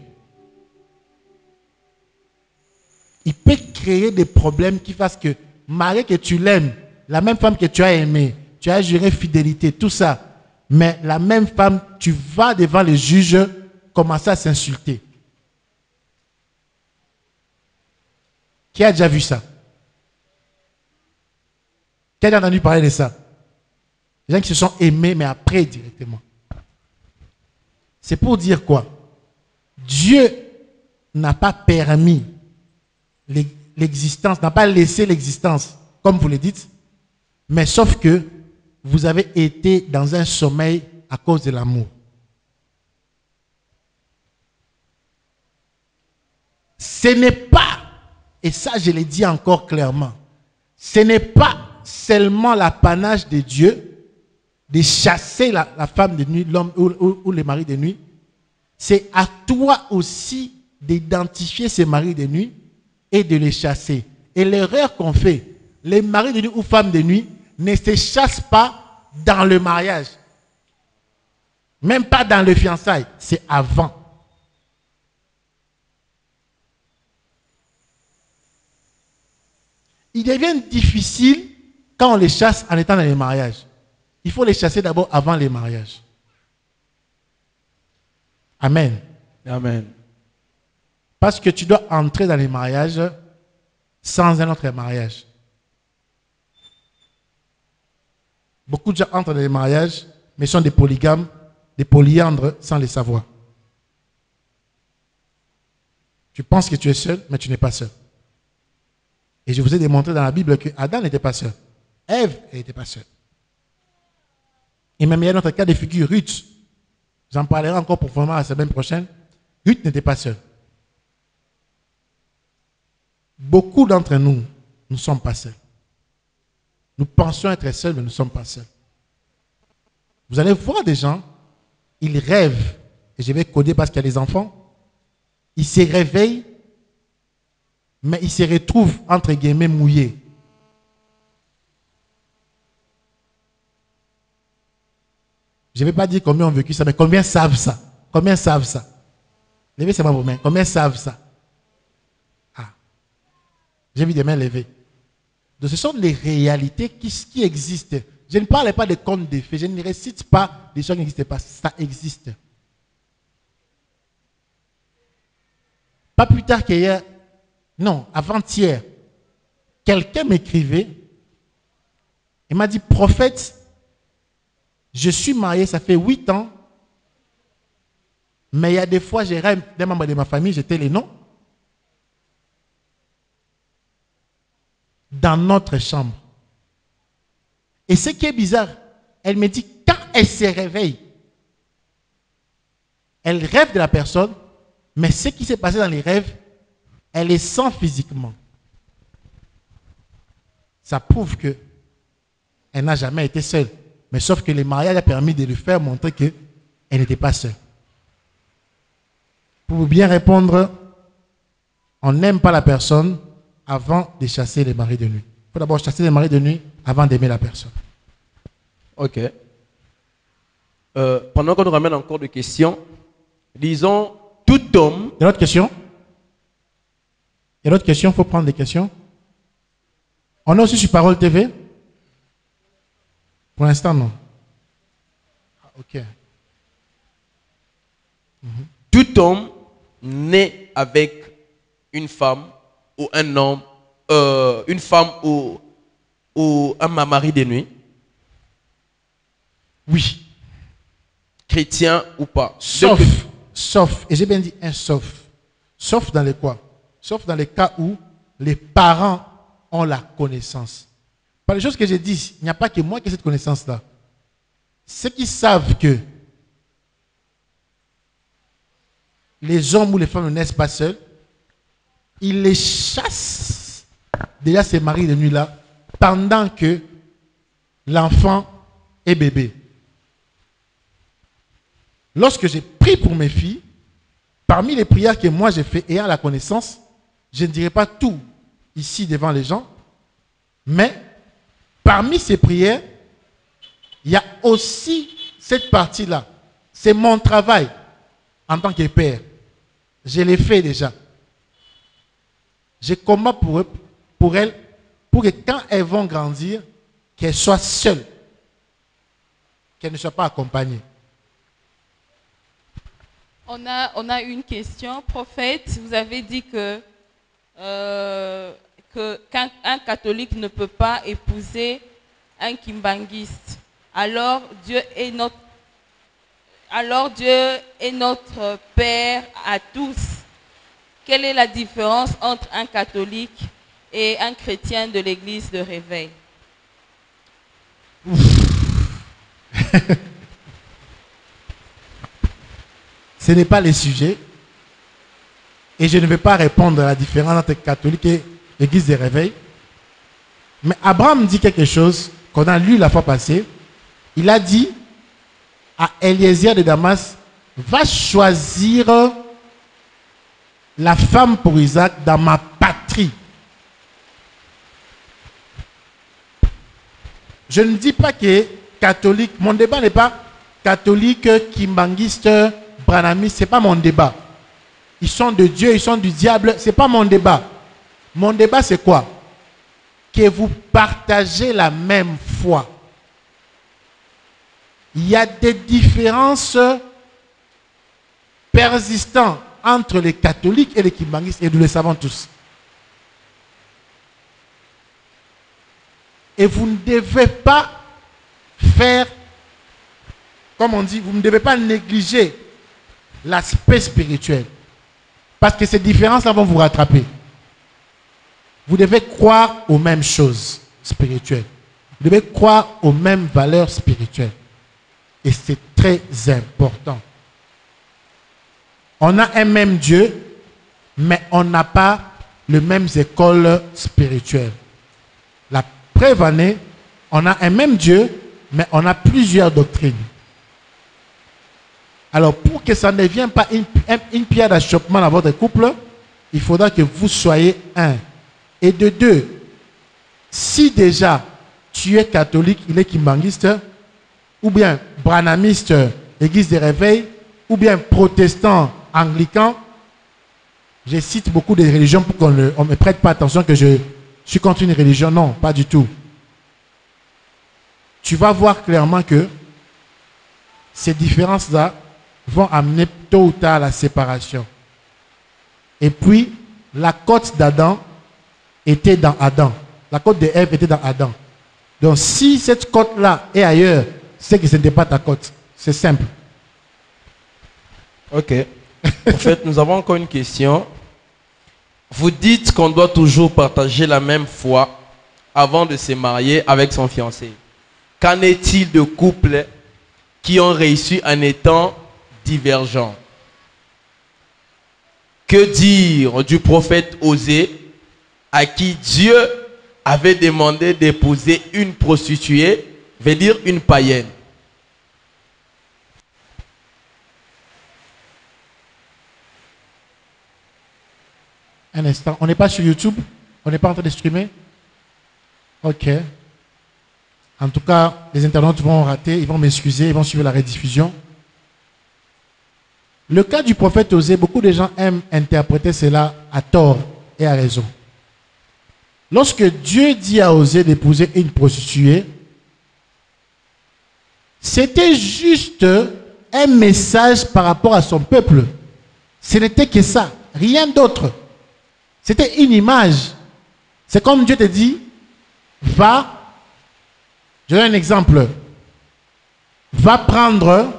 Il peut créer des problèmes qui fassent que, mari que tu l'aimes, la même femme que tu as aimée, tu as juré fidélité, tout ça, mais la même femme, tu vas devant les juges commencer à s'insulter. Qui a déjà vu ça? Qui a déjà entendu parler de ça? Les gens qui se sont aimés, mais après directement. C'est pour dire quoi? Dieu n'a pas permis l'existence, n'a pas laissé l'existence, comme vous le dites, mais sauf que vous avez été dans un sommeil à cause de l'amour. Ce n'est pas, et ça je l'ai dit encore clairement, ce n'est pas seulement l'apanage de Dieu de chasser la femme de nuit, l'homme ou le mari de nuit. C'est à toi aussi d'identifier ces maris de nuit et de les chasser. Et l'erreur qu'on fait, les maris de nuit ou femmes de nuit ne se chassent pas dans le mariage. Même pas dans le fiançailles, c'est avant. Il devient difficile quand on les chasse en étant dans les mariages. Il faut les chasser d'abord avant les mariages. Amen. Amen. Parce que tu dois entrer dans les mariages sans un autre mariage. Beaucoup de gens entrent dans les mariages, mais sont des polygames, des polyandres sans le savoir. Tu penses que tu es seul, mais tu n'es pas seul. Et je vous ai démontré dans la Bible que Adam n'était pas seul. Ève n'était pas seule. Et même il y a notre cas de figure, Ruth. J'en parlerai encore profondément la semaine prochaine. Ruth n'était pas seule. Beaucoup d'entre nous ne sommes pas seuls. Nous pensions être seuls, mais nous ne sommes pas seuls. Vous allez voir des gens, ils rêvent, et je vais coder parce qu'il y a des enfants, ils se réveillent, mais ils se retrouvent entre guillemets mouillés. Je ne vais pas dire combien ont vécu ça, mais combien savent ça? Combien savent ça? Levez seulement vos mains. Combien savent ça? Ah. J'ai vu des mains levées. Donc, ce sont les réalités qui existent. Je ne parle pas de contes de fées. Je ne récite pas des choses qui n'existent pas. Ça existe. Pas plus tard qu'hier, non, avant-hier, quelqu'un m'écrivait. Il m'a dit, prophète, je suis marié, ça fait 8 ans, mais il y a des fois, je rêve d'un membre de ma famille, j'étais les noms, dans notre chambre. Et ce qui est bizarre, elle me dit, quand elle se réveille, elle rêve de la personne, mais ce qui s'est passé dans les rêves, elle les sent physiquement. Ça prouve qu'elle n'a jamais été seule. Mais sauf que le mariage a permis de lui faire montrer qu'elle n'était pas seule. Pour bien répondre, on n'aime pas la personne avant de chasser les maris de nuit. Il faut d'abord chasser les maris de nuit avant d'aimer la personne. Ok. Pendant qu'on nous ramène encore des questions, disons, tout homme. Il y a d'autres questions? Il y a d'autres questions? Il faut prendre des questions. On est aussi sur Parole TV? Pour l'instant, non. Ah, ok. Tout homme né avec une femme ou un homme, une femme ou un mari de nuit. Oui. Chrétien ou pas. Sauf, et j'ai bien dit un sauf. Sauf dans les quoi? Sauf dans les cas où les parents ont la connaissance. Par les choses que j'ai dit, il n'y a pas que moi qui ai cette connaissance-là. Ceux qui savent que les hommes ou les femmes ne naissent pas seuls, ils les chassent déjà ces maris de nuit-là pendant que l'enfant est bébé. Lorsque j'ai prié pour mes filles, parmi les prières que moi j'ai fait ayant la connaissance, je ne dirai pas tout ici devant les gens, mais parmi ces prières, il y a aussi cette partie-là. C'est mon travail en tant que père. Je l'ai fait déjà. Je combats pour eux, pour elles, pour que quand elles vont grandir, qu'elles soient seules, qu'elles ne soient pas accompagnées. On a une question. Prophète, vous avez dit qu'un catholique ne peut pas épouser un kimbanguiste. Alors Dieu est notre Père à tous. Quelle est la différence entre un catholique et un chrétien de l'église de réveil? Ce n'est pas le sujet. Et je ne vais pas répondre à la différence entre catholique et l'église de réveil. Mais Abraham dit quelque chose qu'on a lu la fois passée. Il a dit à Eliezer de Damas, va choisir la femme pour Isaac dans ma patrie. Je ne dis pas que catholique, mon débat n'est pas catholique, kimbanguiste, branamiste, ce n'est pas mon débat. Ils sont de Dieu, ils sont du diable, ce n'est pas mon débat. Mon débat c'est quoi? Que vous partagez la même foi. Il y a des différences persistantes entre les catholiques et les kimbanguistes, et nous le savons tous. Et vous ne devez pas faire, comme on dit, vous ne devez pas négliger l'aspect spirituel. Parce que ces différences-là vont vous rattraper. Vous devez croire aux mêmes choses spirituelles. Vous devez croire aux mêmes valeurs spirituelles. Et c'est très important. On a un même Dieu, mais on n'a pas les mêmes écoles spirituelles. La preuve en est, on a un même Dieu, mais on a plusieurs doctrines. Alors, pour que ça ne devienne pas une pierre d'achoppement dans votre couple, il faudra que vous soyez un. Et de deux, si déjà tu es catholique, il est kimbanguiste, ou bien branamiste, église des réveils, ou bien protestant, anglican, je cite beaucoup de religions pour qu'on ne me prête pas attention que je suis contre une religion. Non, pas du tout. Tu vas voir clairement que ces différences-là vont amener tôt ou tard à la séparation. Et puis, la côte d'Adam était dans Adam. La côte de Ève était dans Adam. Donc, si cette côte-là est ailleurs, c'est que ce n'était pas ta côte. C'est simple. Ok. En fait, nous avons encore une question. Vous dites qu'on doit toujours partager la même foi avant de se marier avec son fiancé. Qu'en est-il de couples qui ont réussi en étant divergents? Que dire du prophète Osée à qui Dieu avait demandé d'épouser une prostituée, veut dire une païenne? Un instant. On n'est pas sur YouTube? On n'est pas en train de streamer? Ok. En tout cas, les internautes vont rater, ils vont m'excuser, ils vont suivre la rediffusion. Le cas du prophète Osée, beaucoup de gens aiment interpréter cela à tort et à raison. Lorsque Dieu dit à Osée d'épouser une prostituée, c'était juste un message par rapport à son peuple. Ce n'était que ça, rien d'autre. C'était une image. C'est comme Dieu te dit, va, je donne un exemple, va prendre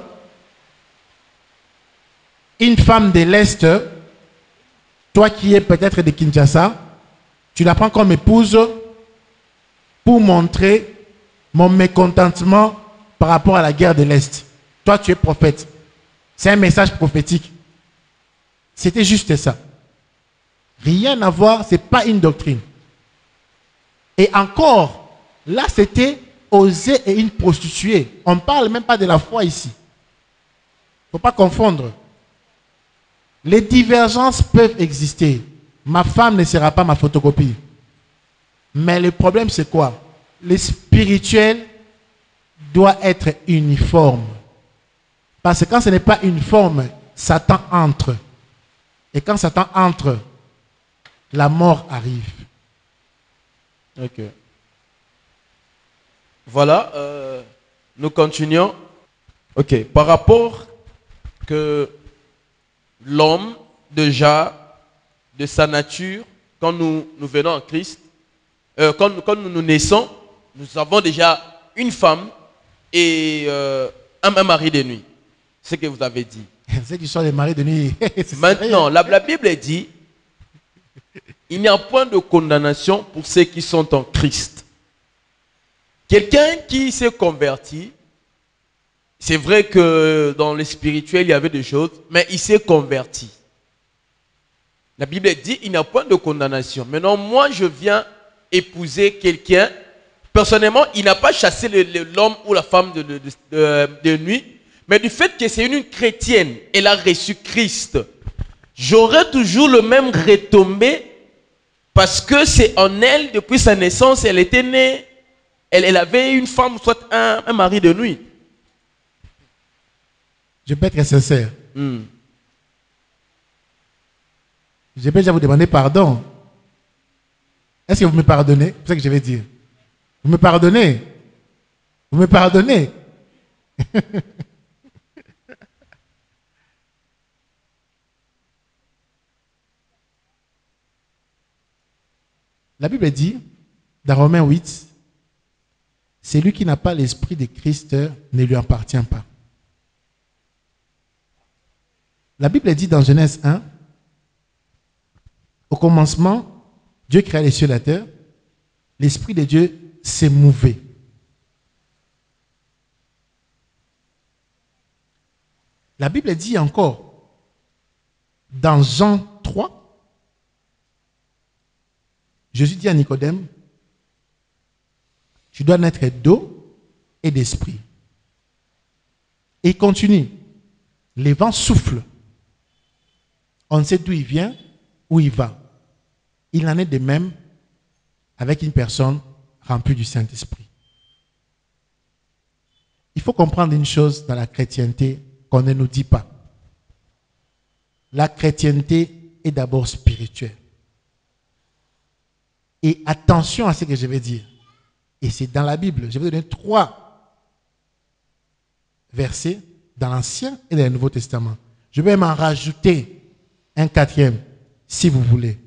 une femme de l'Est, toi qui es peut-être de Kinshasa, tu la prends comme épouse pour montrer mon mécontentement par rapport à la guerre de l'Est. Toi, tu es prophète. C'est un message prophétique. C'était juste ça. Rien à voir, ce n'est pas une doctrine. Et encore, là, c'était Osée et une prostituée. On ne parle même pas de la foi ici. Il ne faut pas confondre. Les divergences peuvent exister. Ma femme ne sera pas ma photocopie. Mais le problème, c'est quoi? Le spirituel doit être uniforme. Parce que quand ce n'est pas uniforme, Satan entre. Et quand Satan entre, la mort arrive. Ok. Voilà, nous continuons. Ok, par rapport que l'homme, déjà, de sa nature, quand nous venons en Christ, quand nous naissons, nous avons déjà une femme et un mari de nuit. C'est ce que vous avez dit. C'est du soir des maris de nuit. Maintenant, la Bible dit, il n'y a point de condamnation pour ceux qui sont en Christ. Quelqu'un qui s'est converti, c'est vrai que dans le spirituel, il y avait des choses, mais il s'est converti. La Bible dit, il n'y a point de condamnation. Maintenant, moi, je viens épouser quelqu'un. Personnellement, il n'a pas chassé l'homme ou la femme de nuit, mais du fait que c'est une chrétienne, elle a reçu Christ. J'aurai toujours le même retombé parce que c'est en elle, depuis sa naissance, elle était née, elle avait une femme, soit un mari de nuit. Je peux être sincère. Je peux déjà vous demander pardon. Est-ce que vous me pardonnez? C'est ce que je vais dire. Vous me pardonnez? Vous me pardonnez? La Bible dit, dans Romains 8, celui qui n'a pas l'esprit de Christ ne lui appartient pas. La Bible dit dans Genèse 1, au commencement, Dieu créa les cieux et la terre, l'esprit de Dieu s'est mouvé. La Bible dit encore, dans Jean 3, Jésus dit à Nicodème, tu dois naître d'eau et d'esprit. Et il continue, les vents soufflent. On ne sait d'où il vient, où il va. Il en est de même avec une personne remplie du Saint-Esprit. Il faut comprendre une chose dans la chrétienté qu'on ne nous dit pas. La chrétienté est d'abord spirituelle. Et attention à ce que je vais dire. Et c'est dans la Bible. Je vais donner 3 versets dans l'Ancien et dans le Nouveau Testament. Je vais m'en rajouter un 4e, si vous voulez.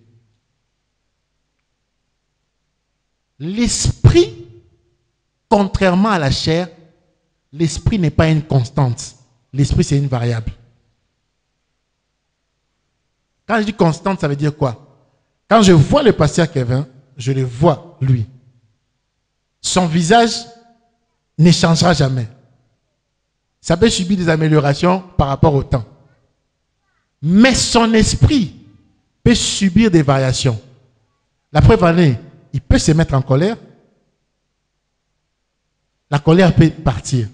L'esprit, contrairement à la chair, l'esprit n'est pas une constante. L'esprit, c'est une variable. Quand je dis constante, ça veut dire quoi? Quand je vois le pasteur Kevin, je le vois, lui. Son visage ne changera jamais. Ça peut subir des améliorations par rapport au temps. Mais son esprit peut subir des variations. La preuve en est, il peut se mettre en colère. La colère peut partir.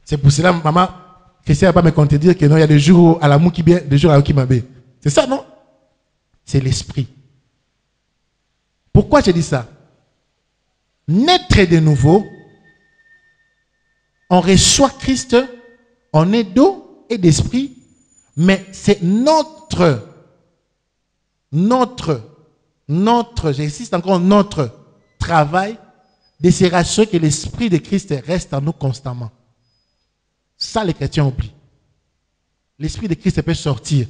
C'est pour cela, maman, Christian ne va pas me contredire que non, il y a des jours à l'amour qui bien, des jours à l'amour qui m'a bien. C'est ça, non? C'est l'esprit. Pourquoi je dis ça? Naître de nouveau, on reçoit Christ On est d'eau et d'esprit, mais c'est j'insiste encore, notre travail de se rassurer que l'esprit de Christ reste en nous constamment. Ça, les chrétiens oublient. L'esprit de Christ peut sortir.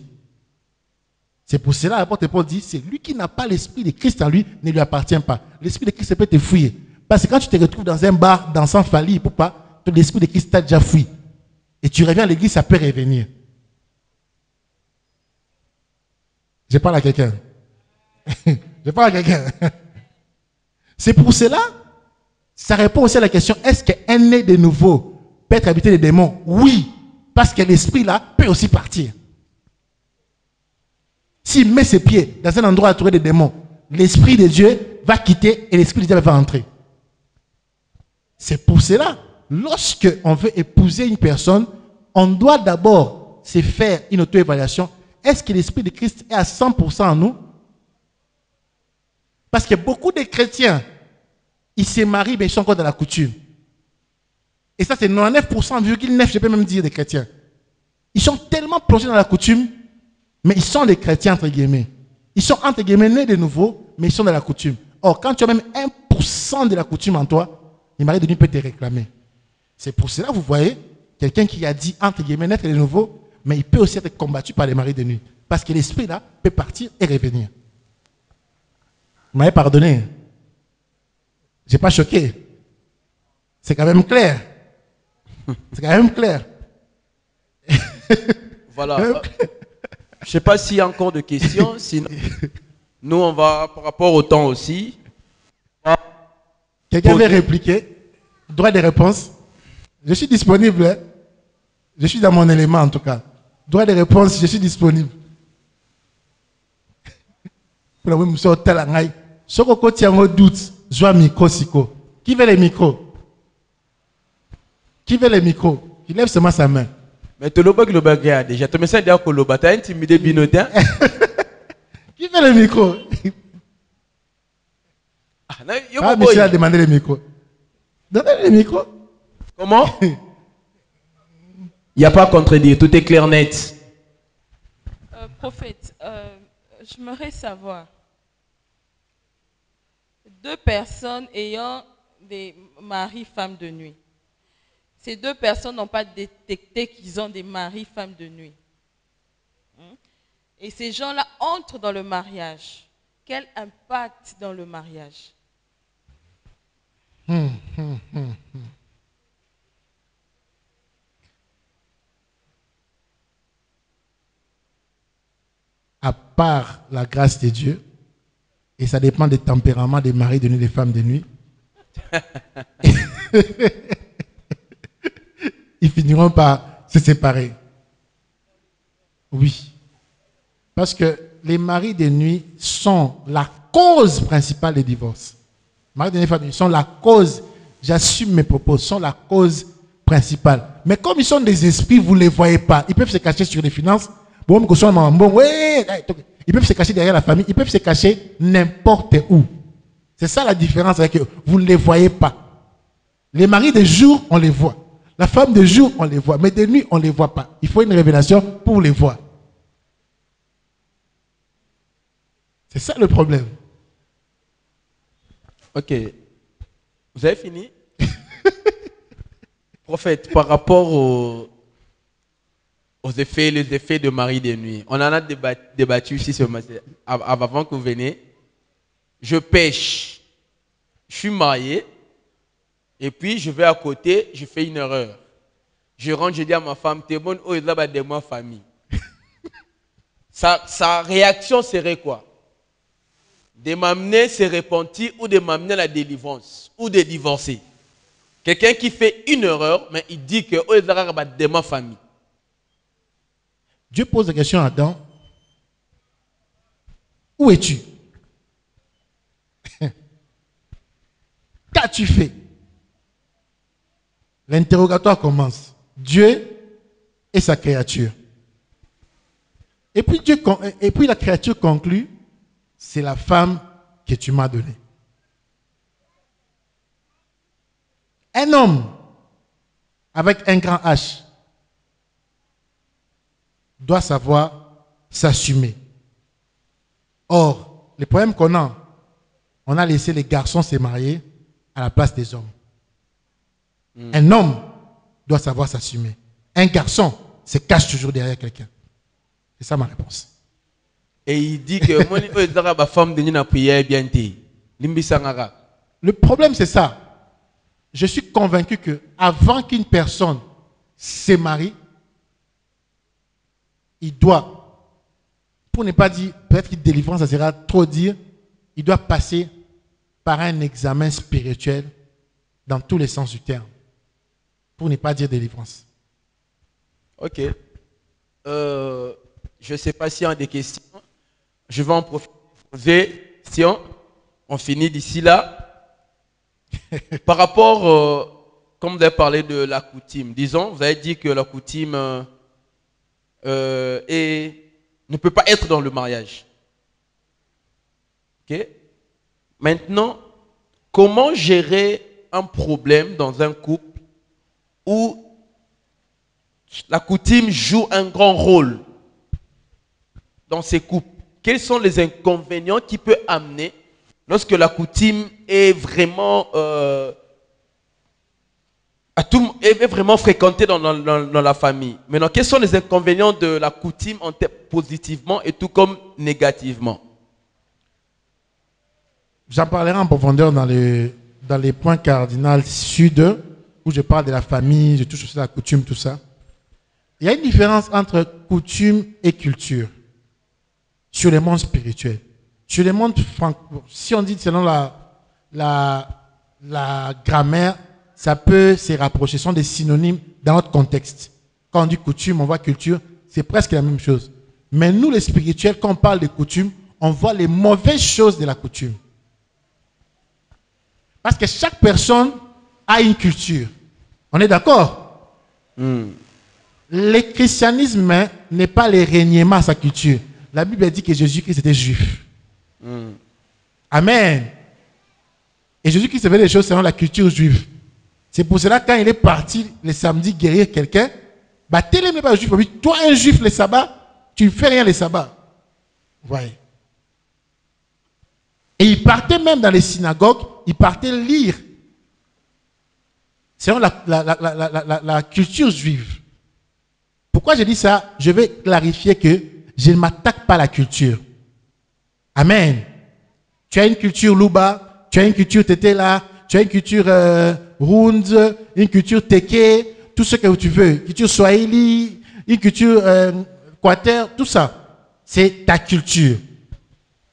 C'est pour cela, l'apôtre Paul dit, c'est lui qui n'a pas l'esprit de Christ en lui, ne lui appartient pas. L'esprit de Christ peut te fouiller. Parce que quand tu te retrouves dans un bar, dansant Fali, pourquoi l'esprit de Christ t'a déjà fouillé. Et tu reviens à l'église, ça peut revenir. Je parle à quelqu'un. Je parle à quelqu'un. C'est pour cela, ça répond aussi à la question, est-ce qu'un né de nouveau peut être habité des démons? Oui, parce que l'esprit là peut aussi partir. S'il met ses pieds dans un endroit à trouver des démons, l'esprit de Dieu va quitter et l'esprit de Dieu va entrer. C'est pour cela, lorsque on veut épouser une personne, on doit d'abord se faire une auto-évaluation. Est-ce que l'esprit de Christ est à 100% en nous? Parce que beaucoup de chrétiens, ils se marient, mais ils sont encore dans la coutume. Et ça, c'est 99,9%, je peux même dire, des chrétiens. Ils sont tellement plongés dans la coutume, mais ils sont des chrétiens, entre guillemets. Ils sont, entre guillemets, nés de nouveau, mais ils sont dans la coutume. Or, quand tu as même 1% de la coutume en toi, le mari de nuit peut te réclamer. C'est pour cela, vous voyez, quelqu'un qui a dit, entre guillemets, naître de nouveau, mais il peut aussi être combattu par les maris de nuit. Parce que l'esprit, là, peut partir et revenir. Vous m'avez pardonné. Je n'ai pas choqué. C'est quand même clair. C'est quand même clair. Voilà. Je ne sais pas s'il y a encore de questions. Sinon, nous, on va, par rapport au temps aussi. Quelqu'un veut répliquer? Droit de réponse? Je suis disponible. Hein? Je suis dans mon élément, en tout cas. Droit de réponse, je suis disponible. Pour la même chose, ce qu'on tient au doute, joie micro, siko. Qui veut les micros? Qui veut les micros? Qui lève seulement sa main. Mais tu le bagarre déjà. Tu me sens déjà que le bataille intimidé binotin. Qui veut les micros? Ah, monsieur a demandé les micros. Donnez les micros. Comment? Il n'y a pas à contredire, tout est clair net. Prophète, j'aimerais savoir, deux personnes ayant des maris femmes de nuit, ces deux personnes n'ont pas détecté qu'ils ont des maris femmes de nuit. Et ces gens-là entrent dans le mariage. Quel impact dans le mariage? À part la grâce de Dieu, et ça dépend des tempéraments des maris de nuit et des femmes de nuit, ils finiront par se séparer. Oui. Parce que les maris de nuit sont la cause principale des divorces. Les maris de nuit et femmes de nuit sont la cause, j'assume mes propos, sont la cause principale. Mais comme ils sont des esprits, vous ne les voyez pas. Ils peuvent se cacher sur les finances. Ils peuvent se cacher derrière la famille. Ils peuvent se cacher n'importe où. C'est ça la différence avec eux. Vous ne les voyez pas. Les maris de jour, on les voit. La femme de jour, on les voit. Mais de nuit, on ne les voit pas. Il faut une révélation pour les voir. C'est ça le problème. Ok. Vous avez fini? Prophète, par rapport aux effets, les effets de mari de nuit, on en a débattu ici ce matin, avant que vous veniez. Je pêche, je suis marié, et puis je vais à côté, je fais une erreur. Je rentre, je dis à ma femme, t'es bonne, oh, il y a des mois famille. Sa réaction serait quoi? De m'amener se repentir ou de m'amener à la délivrance ou de divorcer. Quelqu'un qui fait une erreur, mais il dit que oh, il y a des mois famille. Dieu pose la question à Adam. Où es-tu? Qu'as-tu fait? L'interrogatoire commence. Dieu et sa créature. Et puis la créature conclut, c'est la femme que tu m'as donnée. Un homme avec un grand H doit savoir s'assumer. Or, le problème qu'on a, on a laissé les garçons se marier à la place des hommes. Un homme doit savoir s'assumer. Un garçon se cache toujours derrière quelqu'un. C'est ça ma réponse. Et il dit que ma femme de la prière bien dit. Le problème c'est ça. Je suis convaincu que avant qu'une personne se marie, il doit, pour ne pas dire, peut-être que délivrance, ça sera trop dire, il doit passer par un examen spirituel dans tous les sens du terme. Pour ne pas dire délivrance. Ok. Je ne sais pas s'il y a des questions. Je vais en profiter. Si on finit d'ici là. Par rapport, comme vous avez parlé de la coutume, disons, vous avez dit que la coutume ne peut pas être dans le mariage. Ok. Maintenant, comment gérer un problème dans un couple où la coutume joue un grand rôle dans ces couples? Quels sont les inconvénients qui peuvent amener lorsque la coutume est vraiment, est vraiment fréquentée dans la famille? Maintenant, quels sont les inconvénients de la coutume positivement et tout comme négativement? J'en parlerai en profondeur dans les points cardinaux sud, où je parle de la famille, je touche aussi la coutume, tout ça. Il y a une différence entre coutume et culture sur le monde spirituel. Sur le monde si on dit selon la grammaire, ça peut se rapprocher. Ce sont des synonymes dans notre contexte. Quand on dit coutume, on voit culture, c'est presque la même chose. Mais nous, les spirituels, quand on parle de coutume, on voit les mauvaises choses de la coutume. Parce que chaque personne a une culture. On est d'accord? Le christianisme n'est pas le reniement à sa culture. La Bible dit que Jésus-Christ était juif. Amen. Et Jésus-Christ faisait des choses selon la culture juive. C'est pour cela que quand il est parti le samedi guérir quelqu'un, tel n'est pas juif. Toi, un juif, le sabbat, tu ne fais rien le sabbat. Ouais. Et il partait même dans les synagogues, il partait lire. Selon la culture juive. Pourquoi je dis ça? Je vais clarifier que je ne m'attaque pas à la culture. Amen. Tu as une culture Luba, tu as une culture Tetela, tu as une culture Rund, une culture Teke, tout ce que tu veux. Une culture Swahili, une culture Quater, tout ça. C'est ta culture.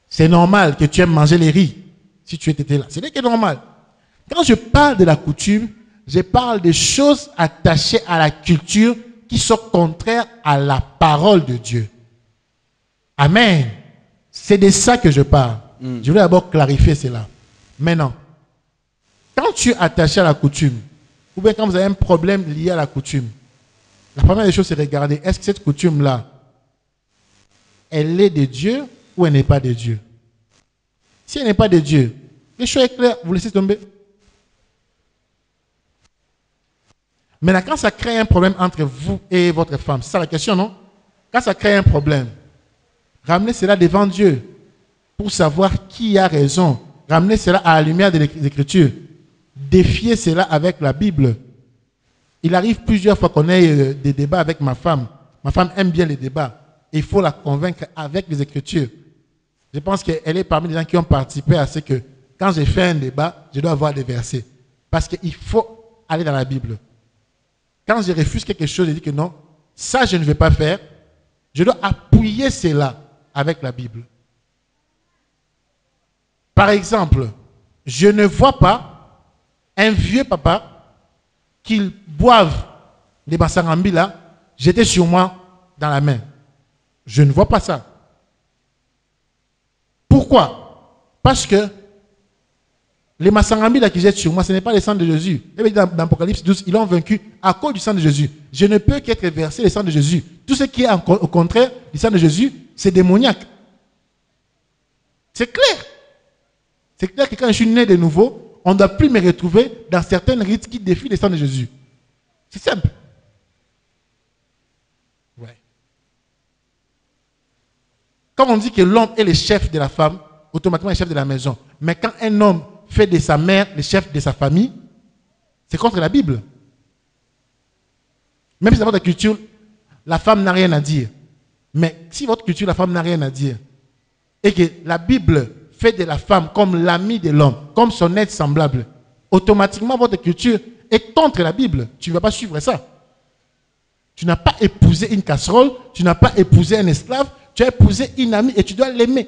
C'est normal que tu aimes manger les riz si tu étais là. C'est normal. Quand je parle de la coutume, je parle des choses attachées à la culture qui sont contraires à la parole de Dieu. Amen. C'est de ça que je parle. Je voulais d'abord clarifier cela. Maintenant, quand tu es attaché à la coutume, ou bien quand vous avez un problème lié à la coutume, la première des choses, c'est de regarder, est-ce que cette coutume-là, elle est de Dieu ou elle n'est pas de Dieu? Si elle n'est pas de Dieu, les choses sont claires, vous laissez tomber. Maintenant, quand ça crée un problème entre vous et votre femme, c'est ça la question, non? Quand ça crée un problème, ramenez cela devant Dieu pour savoir qui a raison. Ramenez cela à la lumière de l'Écriture. Défiez cela avec la Bible. Il arrive plusieurs fois qu'on ait des débats avec ma femme. Ma femme aime bien les débats. Il faut la convaincre avec les Écritures. Je pense qu'elle est parmi les gens qui ont participé à ce que quand j'ai fait un débat, je dois avoir des versets. Parce qu'il faut aller dans la Bible. Quand je refuse quelque chose, je dis que non, ça je ne vais pas faire. Je dois appuyer cela avec la Bible. Par exemple, je ne vois pas un vieux papa qui boive les bassarambi là, jeter sur moi dans la main. Je ne vois pas ça. Pourquoi? Parce que les massarambi là qui jettent sur moi, ce n'est pas le sang de Jésus. Dans Apocalypse 12, ils l'ont vaincu à cause du sang de Jésus. Je ne peux qu'être versé le sang de Jésus. Tout ce qui est au contraire du sang de Jésus, c'est démoniaque. C'est clair. C'est clair que quand je suis né de nouveau, on ne doit plus me retrouver dans certains rites qui défient le sang de Jésus. C'est simple. Ouais. Quand on dit que l'homme est le chef de la femme, automatiquement le chef de la maison. Mais quand un homme fait de sa mère le chef de sa famille, c'est contre la Bible. Même si dans votre culture, la femme n'a rien à dire. Mais si votre culture, la femme n'a rien à dire, et que la Bible fait de la femme comme l'ami de l'homme, comme son aide semblable, automatiquement votre culture est contre la Bible. Tu ne vas pas suivre ça. Tu n'as pas épousé une casserole, tu n'as pas épousé un esclave, tu as épousé une amie et tu dois l'aimer.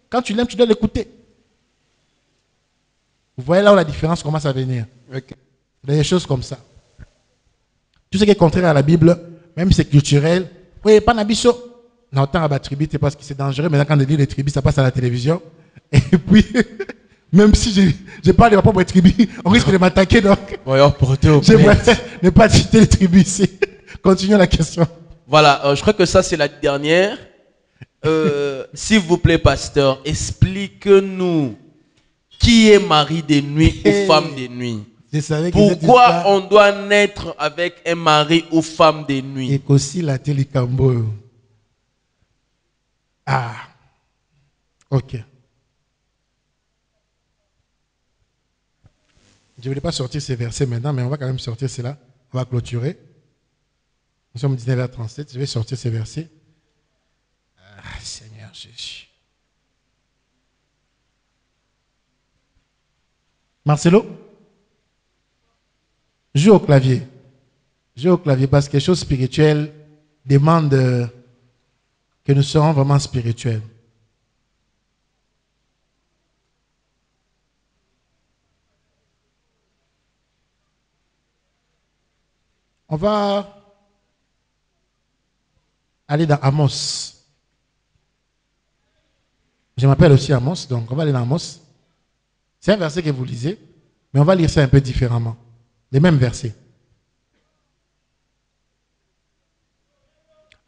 Quand tu l'aimes, tu dois l'écouter. Vous voyez là où la différence commence à venir. Okay. Il y a des choses comme ça. Tout ce qui est contraire à la Bible, même si c'est culturel, oui, pas nabiso. Non, tant à la tribu, c'est parce que c'est dangereux. Maintenant, quand on dit les tribus, ça passe à la télévision. Et puis, même si je parle de ma propre tribu, on risque de m'attaquer. Donc, je ne pas citer les tribus ici. Continuons la question. Voilà, je crois que ça, c'est la dernière. S'il vous plaît, pasteur, explique-nous qui est mari de nuit ou femme de nuit. Pourquoi on doit naître avec un mari ou femme de nuit? Et aussi la télécambo. Ah, ok. Je ne voulais pas sortir ces versets maintenant, mais on va quand même sortir cela. On va clôturer. Nous sommes 19h37, je vais sortir ces versets. Ah, Seigneur Jésus. Marcelo, joue au clavier. Joue au clavier parce que les choses spirituelles demandent que nous serons vraiment spirituels. On va aller dans Amos. Je m'appelle aussi Amos, donc on va aller dans Amos. C'est un verset que vous lisez, mais on va lire ça un peu différemment. Les mêmes versets.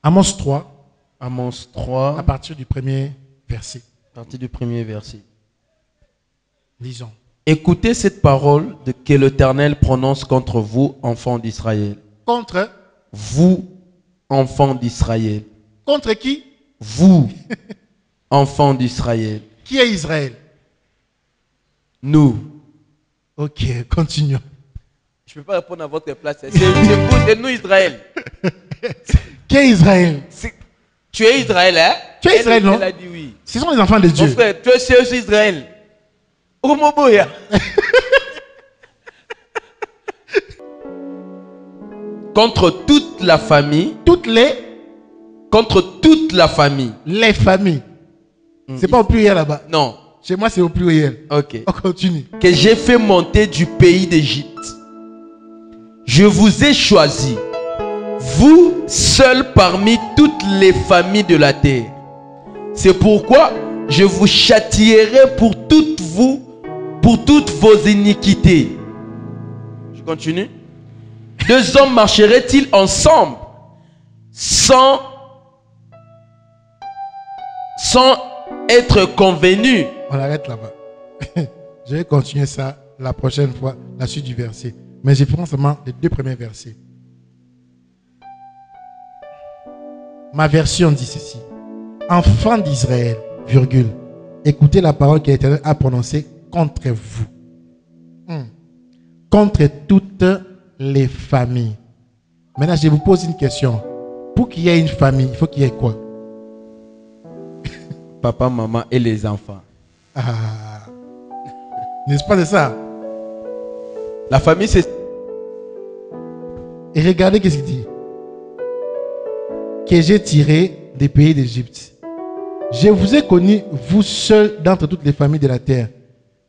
Amos 3. Amos 3. À partir du premier verset. À partir du premier verset. Lisons. Écoutez cette parole que l'Éternel prononce contre vous, enfants d'Israël. Contre vous, enfants d'Israël. Contre qui? Vous, enfants d'Israël. Qui est Israël? Nous. Ok, continuons. Je ne peux pas répondre à votre place. C'est vous, c'est nous, Israël. Qui est Israël? Tu es Israël, hein? Tu es Israël, non? Elle a dit oui. Ce sont les enfants de Dieu. Mon frère, tu es aussi Israël. Omoboya. Contre toute la famille. Contre toute la famille. Les familles. C'est pas au pluriel là-bas. Non. Chez moi, c'est au pluriel. Ok. On continue. Que j'ai fait monter du pays d'Égypte. Je vous ai choisi, vous seuls parmi toutes les familles de la terre. C'est pourquoi je vous châtierai pour toutes vos iniquités. Je continue. Deux hommes marcheraient-ils ensemble sans être convenus? On arrête là-bas. Je vais continuer ça la prochaine fois, la suite du verset. Mais je prends seulement les deux premiers versets. Ma version dit ceci. Enfants d'Israël, virgule, écoutez la parole que l'Éternel a prononcée contre vous. Contre toutes les familles. Maintenant, je vous pose une question. Pour qu'il y ait une famille, il faut qu'il y ait quoi? Papa, maman et les enfants. Ah. N'est-ce pas de ça? La famille, c'est... Et regardez qu'est-ce qu'il dit. Que j'ai tiré des pays d'Égypte. Je vous ai connu, vous seuls, d'entre toutes les familles de la terre.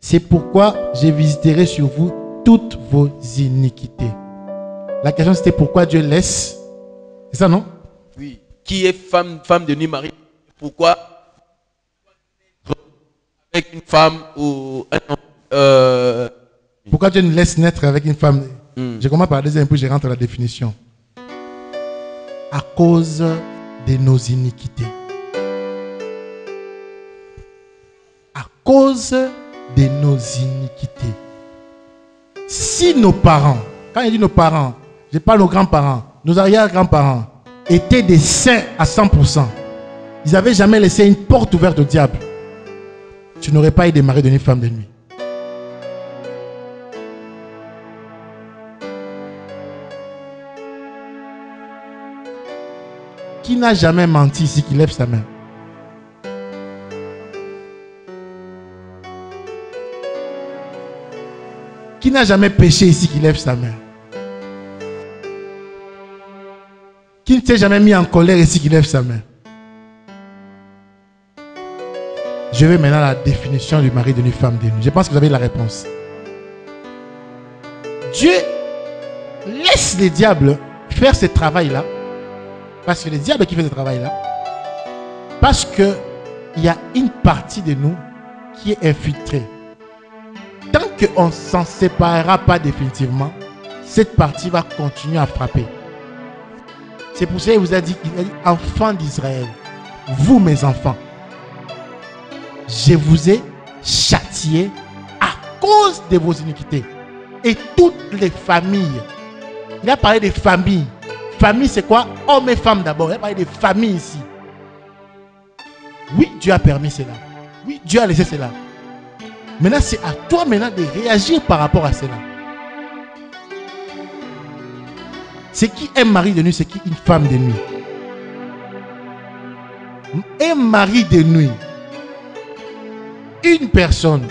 C'est pourquoi je visiterai sur vous toutes vos iniquités. La question c'était pourquoi Dieu laisse. C'est ça, non? Oui. Qui est femme de nuit, mari? Pourquoi avec une femme ou un pourquoi Dieu nous laisse naître avec une femme? Je commence par la deuxième, puis je rentre à la définition. À cause de nos iniquités. À cause de nos iniquités. Si nos parents, quand il dit nos parents, je parle nos grands-parents, nos arrière-grands-parents, étaient des saints à 100%, ils n'avaient jamais laissé une porte ouverte au diable, tu n'aurais pas eu de mari d'une femme de nuit. Qui n'a jamais menti ici, qui lève sa main? Qui n'a jamais péché ici, qui lève sa main? Qui ne s'est jamais mis en colère ici, qui lève sa main? Je vais maintenant à la définition du mari d'une femme de nuit. Je pense que vous avez la réponse. Dieu laisse les diables faire ce travail-là. Parce que les diables qui font ce travail-là. Parce qu'il y a une partie de nous qui est infiltrée. Tant qu'on ne s'en séparera pas définitivement, cette partie va continuer à frapper. C'est pour ça qu'il vous a dit, enfants d'Israël, vous mes enfants, je vous ai châtié à cause de vos iniquités. Et toutes les familles. Il a parlé des familles. Famille, c'est quoi? Hommes et femmes d'abord. Il a parlé des familles ici. Oui, Dieu a permis cela. Oui, Dieu a laissé cela. Maintenant, c'est à toi maintenant de réagir par rapport à cela. C'est qui un mari de nuit? C'est qui une femme de nuit? Un mari de nuit, une personne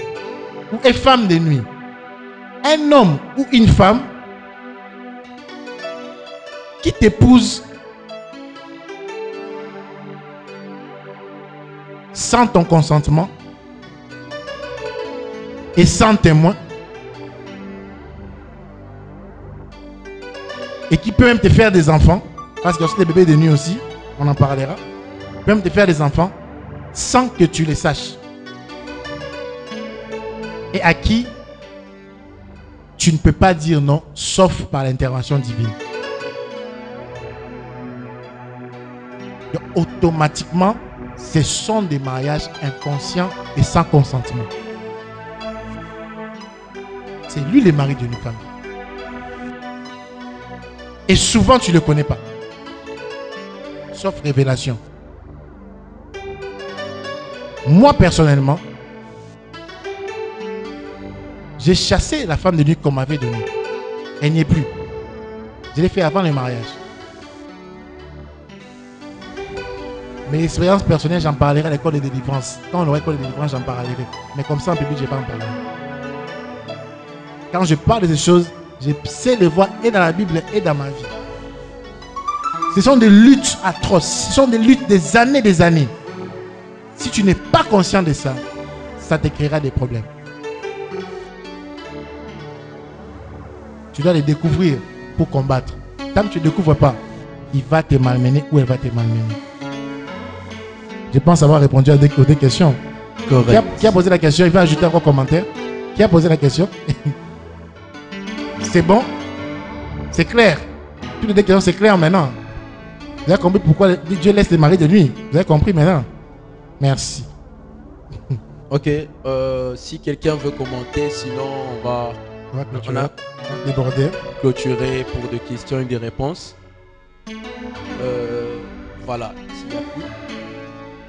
ou une femme de nuit, un homme ou une femme qui t'épouse sans ton consentement et sans témoin, et qui peut même te faire des enfants, parce qu'il y a aussi des bébés de nuit aussi, on en parlera, peut même te faire des enfants sans que tu les saches, et à qui tu ne peux pas dire non sauf par l'intervention divine. Donc, automatiquement, ce sont des mariages inconscients et sans consentement. C'est lui le mari d'une femme. Et souvent tu ne le connais pas. Sauf révélation. Moi personnellement, j'ai chassé la femme de nuit qu'on m'avait donnée. Elle n'y est plus. Je l'ai fait avant le mariage. Mes expériences personnelles, j'en parlerai à l'école de délivrance. Quand on aura l'école de délivrance, j'en parlerai. Mais comme ça, en public, je ne vais pas en parler. Quand je parle de ces choses, je sais les voir et dans la Bible et dans ma vie. Ce sont des luttes atroces. Ce sont des luttes des années. Si tu n'es pas conscient de ça, ça te créera des problèmes. Tu dois les découvrir pour combattre. Tant que tu ne découvres pas, il va te malmener ou elle va te malmener. Je pense avoir répondu à aux deux questions. Qui a posé la question? Il va ajouter un commentaire. Qui a posé la question? C'est bon? C'est clair? Toutes les deux questions, c'est clair maintenant. Vous avez compris pourquoi Dieu laisse les maris de nuit? Vous avez compris maintenant? Merci. Ok. Si quelqu'un veut commenter, sinon on va clôturer pour des questions et des réponses. Voilà. S'il n'y a plus.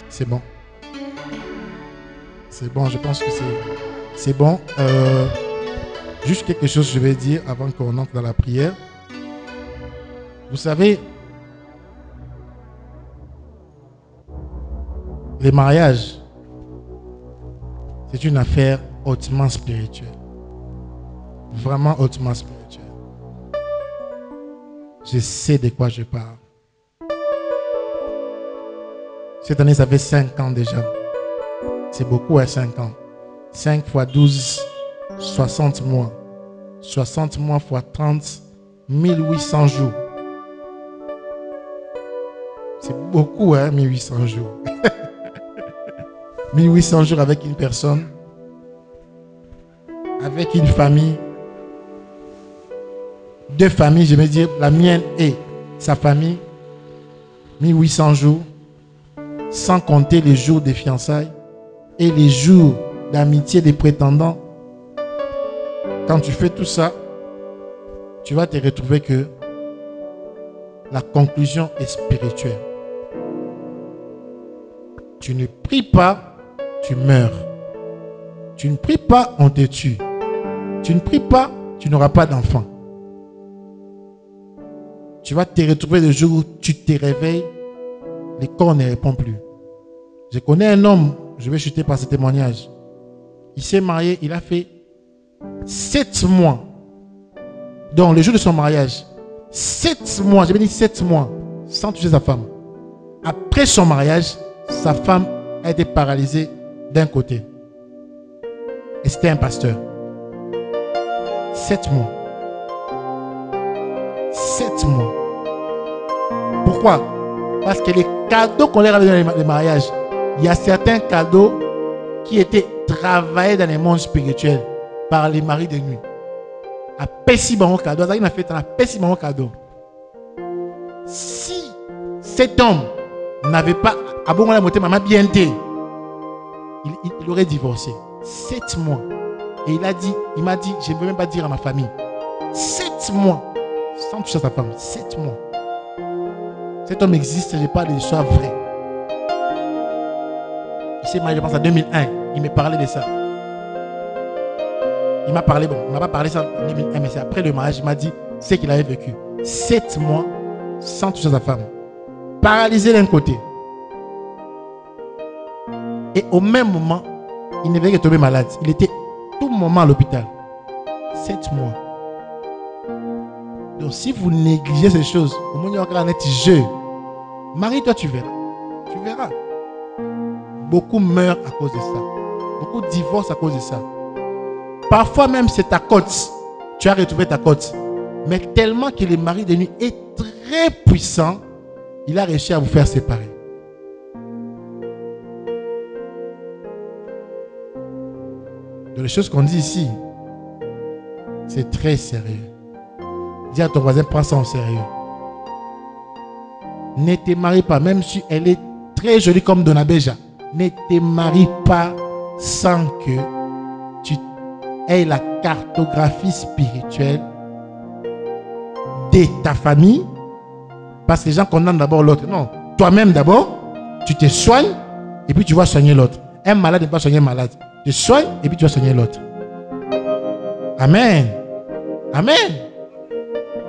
C'est bon. C'est bon, je pense que c'est bon. Juste quelque chose je vais dire avant qu'on entre dans la prière. Vous savez, les mariages, c'est une affaire hautement spirituelle. Vraiment hautement spirituelle. Je sais de quoi je parle. Cette année, ça fait 5 ans déjà. C'est beaucoup, 5 ans. 5 x 12, 60 mois. 60 mois x 30, 1800 jours. C'est beaucoup, 1800 jours. 1800 jours avec une personne, avec une famille. 2 familles, je vais dire, la mienne et sa famille. 1800 jours. Sans compter les jours de fiançailles et les jours d'amitié des prétendants. Quand tu fais tout ça, tu vas te retrouver que la conclusion est spirituelle. Tu ne pries pas, tu meurs. Tu ne pries pas, on te tue. Tu ne pries pas, tu n'auras pas d'enfant. Tu vas te retrouver le jour où tu te réveilles, les corps ne répondent plus. Je connais un homme, je vais chuter par ce témoignage. Il s'est marié, il a fait 7 mois. Donc, le jour de son mariage, 7 mois, j'ai dit 7 mois, sans toucher sa femme. Après son mariage, sa femme a été paralysée d'un côté. Et c'était un pasteur. 7 mois. 7 mois. Pourquoi? Parce que les cadeaux qu'on leur a donnés dans les mariages, il y a certains cadeaux qui étaient travaillés dans les mondes spirituels par les maris de nuit. À Pessi Baron cadeau, il a fait un Pessi Baron cadeau. Si cet homme n'avait pas abonné la montée, maman bien été, il aurait divorcé. 7 mois. Et il m'a dit, je ne veux même pas dire à ma famille. 7 mois. Sans toucher à sa femme. 7 mois. Cet homme existe, je parle de l'histoire vraie. Il s'est marié, je pense, en 2001. Il me parlait de ça. Il m'a parlé, bon, il m'a pas parlé ça en 2001, mais c'est après le mariage, il m'a dit ce qu'il avait vécu. 7 mois sans toucher à sa femme. Paralysé d'un côté. Et au même moment, il ne venait que tomber malade. Il était tout le moment à l'hôpital. 7 mois. Donc si vous négligez ces choses, au moins il y aura un petit jeu. Marie-toi, tu verras. Tu verras. Beaucoup meurent à cause de ça. Beaucoup divorcent à cause de ça. Parfois même c'est ta cote. Tu as retrouvé ta cote. Mais tellement que le mari de nuit est très puissant, il a réussi à vous faire séparer. Donc les choses qu'on dit ici, c'est très sérieux. Dis à ton voisin, prends ça en sérieux. Ne te marie pas, même si elle est très jolie comme Donabeja. Ne te marie pas sans que tu aies la cartographie spirituelle de ta famille. Parce que les gens condamnent d'abord l'autre. Non, toi-même d'abord, tu te soignes et puis tu vas soigner l'autre. Un malade ne peut pas soigner un malade. Tu te soignes et puis tu vas soigner l'autre. Amen. Amen.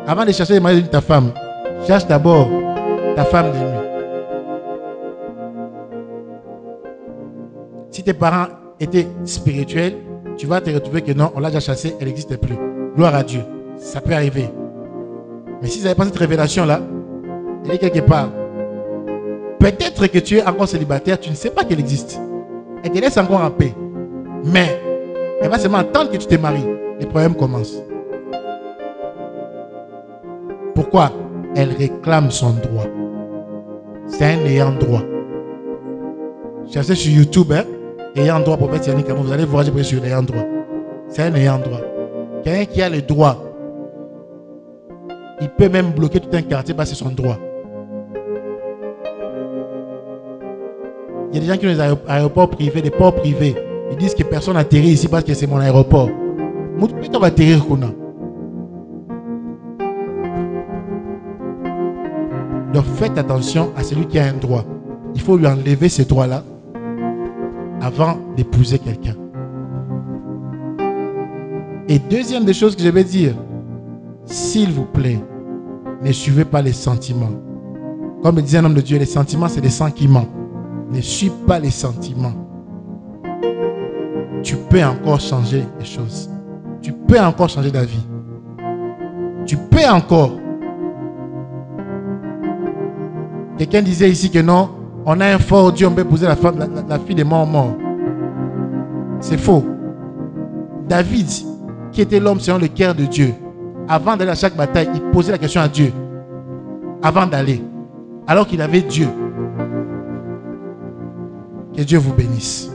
Avant de chercher le mari de ta femme, cherche d'abord ta femme de nuit. Si tes parents étaient spirituels, tu vas te retrouver que non, on l'a déjà chassée, elle n'existe plus. Gloire à Dieu. Ça peut arriver. Mais si vous n'avez pas cette révélation-là, elle est quelque part. Peut-être que tu es encore célibataire, tu ne sais pas qu'elle existe. Elle te laisse encore en paix. Mais elle va seulement attendre que tu te maries. Les problèmes commencent. Pourquoi? Elle réclame son droit. C'est un ayant droit. Cherchez sur YouTube, ayant droit, prophète Yannick, vous allez voir sur l'ayant droit. C'est un ayant droit. Quelqu'un qui a le droit, il peut même bloquer tout un quartier parce que c'est son droit. Il y a des gens qui ont des aéroports privés, des ports privés. Ils disent que personne n'atterrit ici parce que c'est mon aéroport. On va atterrir. Donc faites attention à celui qui a un droit. Il faut lui enlever ces droits-là avant d'épouser quelqu'un. Et deuxième des choses que je vais dire, s'il vous plaît, ne suivez pas les sentiments. Comme le disait un homme de Dieu, les sentiments c'est des sangs qui mentent. Ne suis pas les sentiments. Tu peux encore changer les choses. Tu peux encore changer d'avis. Tu peux encore. Quelqu'un disait ici que non, on a un fort Dieu, on peut épouser la fille des morts. C'est faux. David, qui était l'homme selon le cœur de Dieu, avant d'aller à chaque bataille, il posait la question à Dieu. Avant d'aller. Alors qu'il avait Dieu. Que Dieu vous bénisse.